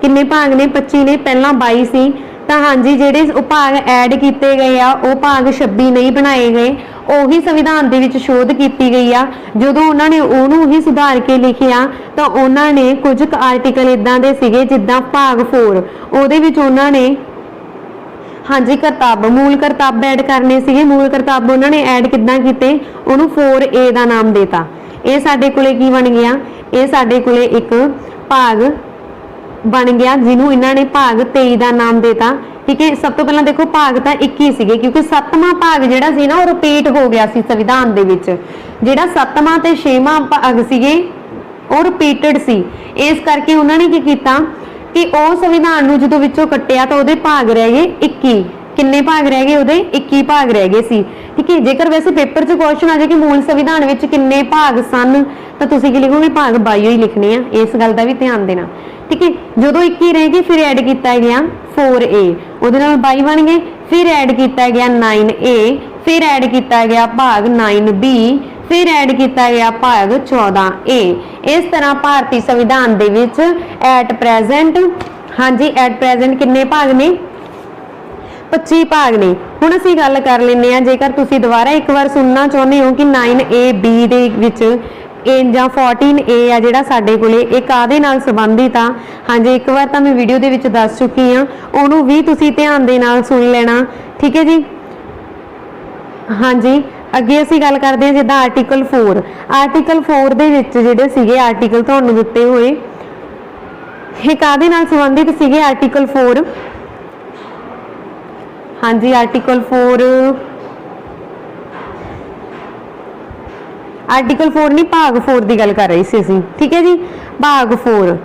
ਕਿੰਨੇ ਭਾਗ ਨੇ? 25 ਨੇ, ਪਹਿਲਾਂ 22 ਸੀ। ਤਾਂ ਹਾਂਜੀ, ਜਿਹੜੇ ਉਹ ਭਾਗ ਐਡ ਕੀਤੇ ਗਏ ਆ ਉਹ ਭਾਗ 26 ਨਹੀਂ ਬਣਾਏ ਗਏ, ਉਹੀ ਸੰਵਿਧਾਨ ਦੇ ਵਿੱਚ ਸ਼ੋਧ ਕੀਤੀ ਗਈ ਆ। ਜਦੋਂ ਉਹਨਾਂ ਨੇ ਉਹਨੂੰ ਹੀ ਸੁਧਾਰ ਕੇ ਲਿਖਿਆ ਤਾਂ ਉਹਨਾਂ ਨੇ ਕੁਝ ਕੁ ਆਰਟੀਕਲ ਇਦਾਂ ਦੇ ਸੀਗੇ, ਜਿੱਦਾਂ ਭਾਗ 4 ਉਹਦੇ ਵਿੱਚ ਉਹਨਾਂ ਨੇ ਹਾਂਜੀ ਕਰਤੱਵ, ਮੂਲ ਕਰਤੱਵ ਐਡ ਕਰਨੇ ਸੀਗੇ। ਮੂਲ ਕਰਤੱਵ ਉਹਨਾਂ ਨੇ ਐਡ ਕਿੱਦਾਂ ਕੀਤੇ, ਉਹਨੂੰ 4A ਦਾ ਨਾਮ ਦੇਤਾ। ਇਹ ਸਾਡੇ ਕੋਲੇ ਕੀ ਬਣ ਗਿਆ, ਇਹ ਸਾਡੇ ਕੋਲੇ ਇੱਕ ਭਾਗ ਬਣ ਗਿਆ ਜਿਹਨੂੰ ਇਹਨਾਂ ਨੇ ਭਾਗ 23 ਦਾ ਨਾਮ ਦੇਤਾ। ਠੀਕ ਹੈ, ਸਭ ਤੋਂ ਪਹਿਲਾਂ ਦੇਖੋ ਭਾਗ ਤਾਂ 21 ਸੀਗੇ ਕਿਉਂਕਿ 7ਵਾਂ ਭਾਗ ਜਿਹੜਾ ਸੀ ਨਾ ਉਹ ਰਿਪੀਟ ਹੋ ਗਿਆ ਸੀ ਸੰਵਿਧਾਨ ਦੇ ਵਿੱਚ। ਜਿਹੜਾ 7ਵਾਂ ਤੇ 6ਵਾਂ ਭਾਗ ਸੀਗੇ ਉਹ ਰਿਪੀਟਡ ਸੀ। ਇਸ ਕਰਕੇ ਉਹਨਾਂ ਨੇ ਕੀ ਕੀਤਾ ਕਿ ਉਹ ਸੰਵਿਧਾਨ ਨੂੰ ਜਦੋਂ ਵਿੱਚੋਂ ਕੱਟਿਆ ਤਾਂ ਉਹਦੇ ਭਾਗ ਰਹਿ ਗਏ 21। ਕਿੰਨੇ ਭਾਗ ਰਹਿ ਗਏ ਉਹਦੇ? 21 ਭਾਗ ਰਹਿ ਗਏ ਸੀ। ਠੀਕ ਹੈ, ਜੇਕਰ ਵੈਸੇ ਪੇਪਰ 'ਚ ਕੁਐਸਚਨ ਆ ਜਾਏ ਕਿ ਮੂਲ ਸੰਵਿਧਾਨ ਵਿੱਚ ਕਿੰਨੇ ਭਾਗ ਸਨ ਤਾਂ ਤੁਸੀਂ ਕੀ ਲਿਖੋਗੇ? ਭਾਗ 22 ਹੀ ਲਿਖਣੇ ਆ। ਇਸ ਗੱਲ ਦਾ ਵੀ ਧਿਆਨ ਦੇਣਾ। ਠੀਕ ਹੈ, ਜਦੋਂ 21 ਰਹਿ ਗਏ ਫਿਰ ਐਡ ਕੀਤਾ ਗਿਆ 4A, ਉਹਦੇ ਨਾਲ 22 ਬਣ ਗਏ। ਫਿਰ ਐਡ ਕੀਤਾ ਗਿਆ 9A, ਫਿਰ ਐਡ ਕੀਤਾ ਗਿਆ ਭਾਗ 9B, ਫਿਰ ਐਡ ਕੀਤਾ ਗਿਆ ਭਾਗ 14A। ਇਸ ਤਰ੍ਹਾਂ ਭਾਰਤੀ ਸੰਵਿਧਾਨ ਦੇ ਵਿੱਚ ਐਟ ਪ੍ਰੈਜ਼ੈਂਟ ਹਾਂਜੀ ਐਟ ਪ੍ਰੈਜ਼ੈਂਟ ਕਿੰਨੇ ਭਾਗ ਨੇ? 25 ਭਾਗ ਨੇ। ਹੁਣ ਅਸੀਂ ਗੱਲ ਕਰ ਲੈਂਦੇ ਆ, ਜੇਕਰ ਤੁਸੀਂ ਦੁਬਾਰਾ ਇੱਕ ਵਾਰ ਸੁਣਨਾ ਚਾਹੁੰਦੇ ਹੋ ਕਿ 9AB ਦੇ ਵਿੱਚ ਇਹ ਜਾਂ 14A ਆ ਜਿਹੜਾ ਸਾਡੇ ਕੋਲੇ ਇਹ ਕਾਹਦੇ ਨਾਲ ਸੰਬੰਧਿਤ ਆ। ਹਾਂਜੀ, ਇੱਕ ਵਾਰ ਤਾਂ ਮੈਂ ਵੀਡੀਓ ਦੇ ਵਿੱਚ ਦੱਸ ਚੁੱਕੀ ਆ, ਉਹਨੂੰ ਵੀ ਤੁਸੀਂ ਧਿਆਨ ਦੇ ਨਾਲ ਸੁਣ ਲੈਣਾ। ਠੀਕ ਹੈ ਜੀ। ਹਾਂਜੀ, ਅੱਗੇ ਅਸੀਂ ਗੱਲ ਕਰਦੇ ਹਾਂ ਜਿੱਦਾਂ ਆਰਟੀਕਲ 4। ਆਰਟੀਕਲ 4 ਦੇ ਵਿੱਚ ਜਿਹੜੇ ਸੀਗੇ ਆਰਟੀਕਲ ਤੁਹਾਨੂੰ ਦਿੱਤੇ ਹੋਏ ਇਹ ਕਾਹਦੇ ਨਾਲ ਸੰਬੰਧਿਤ ਸੀਗੇ? ਆਰਟੀਕਲ 4 ਹਾਂਜੀ ਆਰਟੀਕਲ 4 ਨਹੀਂ ਭਾਗ 4 ਦੀ ਗੱਲ ਕਰ ਰਹੀ ਸੀ ਅਸੀਂ। ਠੀਕ ਹੈ ਜੀ, ਭਾਗ 4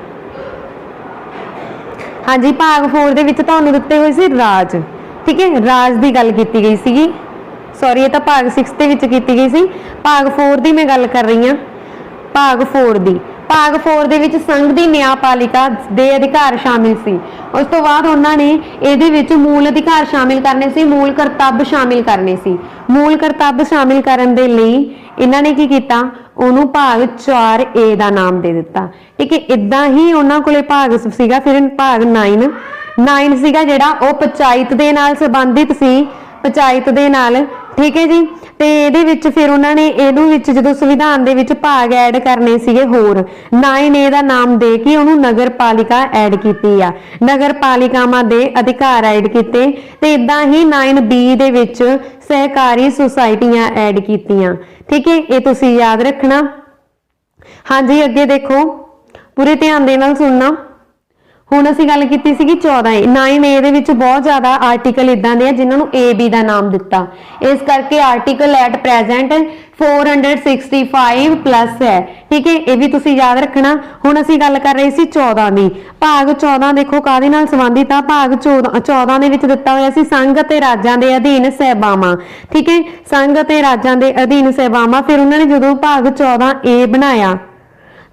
ਹਾਂਜੀ ਭਾਗ 4 ਦੇ ਵਿੱਚ ਤੁਹਾਨੂੰ ਦਿੱਤੇ ਹੋਏ ਸੀ ਰਾਜ। ਠੀਕ ਹੈ, ਰਾਜ ਦੀ ਗੱਲ ਕੀਤੀ ਗਈ ਸੀਗੀ। ਸੌਰੀ, ਇਹ ਤਾਂ ਭਾਗ 6 ਦੇ ਵਿੱਚ ਕੀਤੀ ਗਈ ਸੀ। ਭਾਗ 4 ਦੀ ਮੈਂ ਗੱਲ ਕਰ ਰਹੀ ਹਾਂ। ਭਾਗ 4 ਦੀ ਭਾਗ 4 ਦੇ ਵਿੱਚ ਸੰਘ ਦੀ ਨਿਆਂਪਾਲਿਕਾ ਦੇ ਅਧਿਕਾਰ ਸ਼ਾਮਿਲ ਸੀ। ਉਸ ਤੋਂ ਬਾਅਦ ਉਹਨਾਂ ਨੇ ਇਹਦੇ ਵਿੱਚ ਮੂਲ ਅਧਿਕਾਰ ਸ਼ਾਮਿਲ ਕਰਨੇ ਸੀ, ਮੂਲ ਕਰਤੱਵ ਸ਼ਾਮਿਲ ਕਰਨੇ ਸੀ। ਮੂਲ ਕਰਤੱਵ ਸ਼ਾਮਿਲ ਕਰਨ ਦੇ ਲਈ ਇਹਨਾਂ ਨੇ ਕੀ ਕੀਤਾ, ਉਹਨੂੰ ਭਾਗ 4A ਦਾ ਨਾਮ ਦੇ ਦਿੱਤਾ। ਠੀਕ ਹੈ, ਇਦਾਂ ਹੀ ਉਹਨਾਂ ਕੋਲੇ ਭਾਗ ਸੀਗਾ। ਫਿਰ ਭਾਗ 9 ਸੀਗਾ ਜਿਹੜਾ ਉਹ ਪੰਚਾਇਤ ਦੇ ਨਾਲ ਸੰਬੰਧਿਤ ਸੀ, ਪੰਚਾਇਤ ਦੇ ਨਾਲ। ਠੀਕ ਹੈ ਜੀ, ਤੇ ਇਹਦੇ ਵਿੱਚ ਫਿਰ ਉਹਨਾਂ ਨੇ ਇਹਨੂੰ ਵਿੱਚ ਜਦੋਂ ਸੰਵਿਧਾਨ ਦੇ ਵਿੱਚ ਭਾਗ ਐਡ ਕਰਨੇ ਸੀਗੇ ਹੋਰ, 9A ਦਾ ਨਾਮ ਦੇ ਕੇ ਉਹਨੂੰ ਨਗਰ ਪਾਲਿਕਾ ਐਡ ਕੀਤੀ ਆ, ਨਗਰ ਪਾਲਿਕਾਵਾਂ ਦੇ ਅਧਿਕਾਰ ਐਡ ਕੀਤੇ। ਤੇ ਇਦਾਂ ਹੀ 9B ਦੇ ਵਿੱਚ ਸਹਿਕਾਰੀ ਸੁਸਾਇਟੀਆਂ ਐਡ ਕੀਤੀਆਂ। ਠੀਕ ਹੈ, ਇਹ ਤੁਸੀਂ ਯਾਦ ਰੱਖਣਾ। ਹਾਂਜੀ, ਅੱਗੇ ਦੇਖੋ, ਪੂਰੇ ਧਿਆਨ ਦੇ ਨਾਲ ਸੁਣਨਾ। ਹੁਣ ਅਸੀਂ ਗੱਲ ਕੀਤੀ ਸੀਗੀ 14A। 9A ਦੇ ਵਿੱਚ ਬਹੁਤ ਜ਼ਿਆਦਾ ਆਰਟੀਕਲ ਇਦਾਂ ਦੇ ਆ ਜਿਨ੍ਹਾਂ ਨੂੰ AB ਦਾ ਨਾਮ ਦਿੱਤਾ, ਇਸ ਕਰਕੇ ਆਰਟੀਕਲ ਐਟ ਪ੍ਰੈਜ਼ੈਂਟ 465 ਪਲੱਸ ਹੈ। ਠੀਕ ਹੈ, ਇਹ ਵੀ ਤੁਸੀਂ ਯਾਦ ਰੱਖਣਾ। ਹੁਣ ਅਸੀਂ ਗੱਲ ਕਰ ਰਹੇ ਸੀ 14 ਦੀ। ਭਾਗ 14 ਦੇਖੋ ਕਾਹਦੇ ਨਾਲ ਸੰਬੰਧਿਤ ਆ। ਭਾਗ 14 ਦੇ ਵਿੱਚ ਦਿੱਤਾ ਹੋਇਆ ਸੀ ਸੰਘ ਅਤੇ ਰਾਜਾਂ ਦੇ ਅਧੀਨ ਸਹਿਬਾਵਾਂ। ਠੀਕ ਹੈ, ਸੰਘ ਅਤੇ ਰਾਜਾਂ ਦੇ ਅਧੀਨ ਸਹਿਬਾਵਾਂ। ਫਿਰ ਉਹਨਾਂ ਨੇ ਜਦੋਂ ਭਾਗ 14A ਬਣਾਇਆ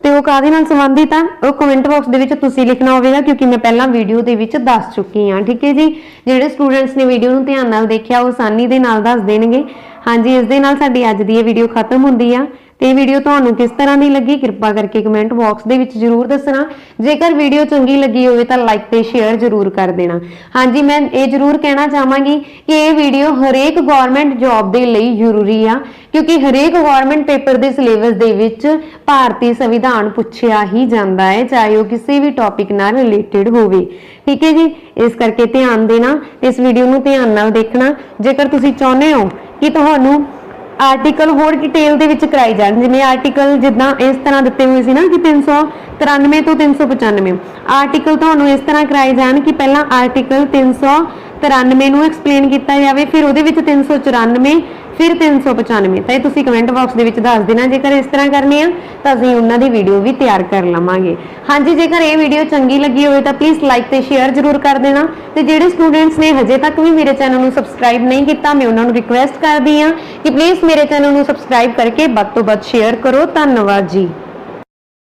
ਤੇ ਉਹ ਕਾਹਦੇ ਨਾਲ ਸੰਬੰਧਿਤ ਆ, ਉਹ ਕਮੈਂਟ ਬਾਕਸ ਦੇ ਵਿੱਚ ਤੁਸੀਂ ਲਿਖਣਾ ਹੋਵੇਗਾ, ਕਿਉਂਕਿ ਮੈਂ ਪਹਿਲਾਂ ਵੀਡੀਓ ਦੇ ਵਿੱਚ ਦੱਸ ਚੁੱਕੀ ਹਾਂ। ਠੀਕ ਹੈ ਜੀ, ਜਿਹੜੇ ਸਟੂਡੈਂਟਸ ਨੇ ਵੀਡੀਓ ਨੂੰ ਧਿਆਨ ਨਾਲ ਦੇਖਿਆ ਉਹ ਆਸਾਨੀ ਦੇ ਨਾਲ ਦੱਸ ਦੇਣਗੇ। ਹਾਂਜੀ, ਇਸ ਦੇ ਨਾਲ ਸਾਡੀ ਅੱਜ ਦੀ ਇਹ ਵੀਡੀਓ ਖਤਮ ਹੁੰਦੀ ਆ। ਤੇ ਇਹ ਵੀਡੀਓ ਤੁਹਾਨੂੰ ਕਿਸ ਤਰ੍ਹਾਂ ਦੀ ਲੱਗੀ ਕਿਰਪਾ ਕਰਕੇ ਕਮੈਂਟ ਬਾਕਸ ਦੇ ਵਿੱਚ ਜ਼ਰੂਰ ਦੱਸਣਾ। ਜੇਕਰ ਵੀਡੀਓ ਚੰਗੀ ਲੱਗੀ ਹੋਵੇ ਤਾਂ ਲਾਈਕ ਤੇ ਸ਼ੇਅਰ ਜ਼ਰੂਰ ਕਰ ਦੇਣਾ। ਹਾਂਜੀ, ਮੈਂ ਇਹ ਜ਼ਰੂਰ ਕਹਿਣਾ ਚਾਹਾਂਗੀ ਕਿ ਇਹ ਵੀਡੀਓ ਹਰੇਕ ਗਵਰਨਮੈਂਟ ਜੌਬ ਦੇ ਲਈ ਜ਼ਰੂਰੀ ਆ, ਕਿਉਂਕਿ ਹਰੇਕ ਗਵਰਨਮੈਂਟ ਪੇਪਰ ਦੇ ਸਿਲੇਬਸ ਦੇ ਵਿੱਚ ਭਾਰਤੀ ਸੰਵਿਧਾਨ ਪੁੱਛਿਆ ਹੀ ਜਾਂਦਾ ਹੈ, ਚਾਹੇ ਉਹ ਕਿਸੇ ਵੀ ਟੌਪਿਕ ਨਾਲ ਰਿਲੇਟਡ ਹੋਵੇ। ਠੀਕ ਹੈ ਜੀ, ਇਸ ਕਰਕੇ ਧਿਆਨ ਦੇਣਾ ਤੇ ਇਸ ਵੀਡੀਓ ਨੂੰ ਧਿਆਨ ਨਾਲ ਦੇਖਣਾ। ਜੇਕਰ ਤੁਸੀਂ ਚਾਹੁੰਦੇ ਹੋ ਕਿ ਤੁਹਾਨੂੰ ਆਰਟੀਕਲ ਹੋਰ ਡਿਟੇਲ ਦੇ ਵਿੱਚ ਕਰਾਈ ਜਾਣ, ਜਿਵੇਂ ਆਰਟੀਕਲ ਜਿੱਦਾਂ ਇਸ ਤਰ੍ਹਾਂ ਦਿੱਤੇ ਹੋਏ ਸੀ ਨਾ ਕਿ 393 ਤੋਂ 395 ਆਰਟੀਕਲ ਤੁਹਾਨੂੰ ਇਸ ਤਰ੍ਹਾਂ ਕਰਾਏ ਜਾਣ ਕਿ ਪਹਿਲਾਂ ਆਰਟੀਕਲ 393 ਨੂੰ ਐਕਸਪਲੇਨ ਕੀਤਾ ਜਾਵੇ, ਫਿਰ ਉਹਦੇ ਵਿੱਚ 394, ਫਿਰ 395। ਤਾਂ ਇਹ ਤੁਸੀਂ ਕਮੈਂਟ ਬਾਕਸ ਦੇ ਵਿੱਚ ਦੱਸ ਦੇਣਾ। ਜੇਕਰ ਇਸ ਤਰ੍ਹਾਂ ਕਰਨੀ ਆ ਤਾਂ ਅਸੀਂ ਉਹਨਾਂ ਦੀ ਵੀਡੀਓ ਵੀ ਤਿਆਰ ਕਰ ਲਵਾਂਗੇ। ਹਾਂਜੀ, ਜੇਕਰ ਇਹ ਵੀਡੀਓ ਚੰਗੀ ਲੱਗੀ ਹੋਵੇ ਤਾਂ ਪਲੀਜ਼ ਲਾਈਕ ਤੇ ਸ਼ੇਅਰ ਜ਼ਰੂਰ ਕਰ ਦੇਣਾ। ਤੇ ਜਿਹੜੇ ਸਟੂਡੈਂਟਸ ਨੇ ਹਜੇ ਤੱਕ ਵੀ ਮੇਰੇ ਚੈਨਲ ਨੂੰ ਸਬਸਕ੍ਰਾਈਬ ਨਹੀਂ ਕੀਤਾ, ਮੈਂ ਉਹਨਾਂ ਨੂੰ ਰਿਕੁਐਸਟ ਕਰਦੀ ਹਾਂ ਕਿ ਪਲੀਜ਼ ਮੇਰੇ ਚੈਨਲ ਨੂੰ ਸਬਸਕ੍ਰਾਈਬ ਕਰਕੇ ਵੱਧ ਤੋਂ ਵੱਧ ਸ਼ੇਅਰ ਕਰੋ। ਧੰਨਵਾਦ ਜੀ।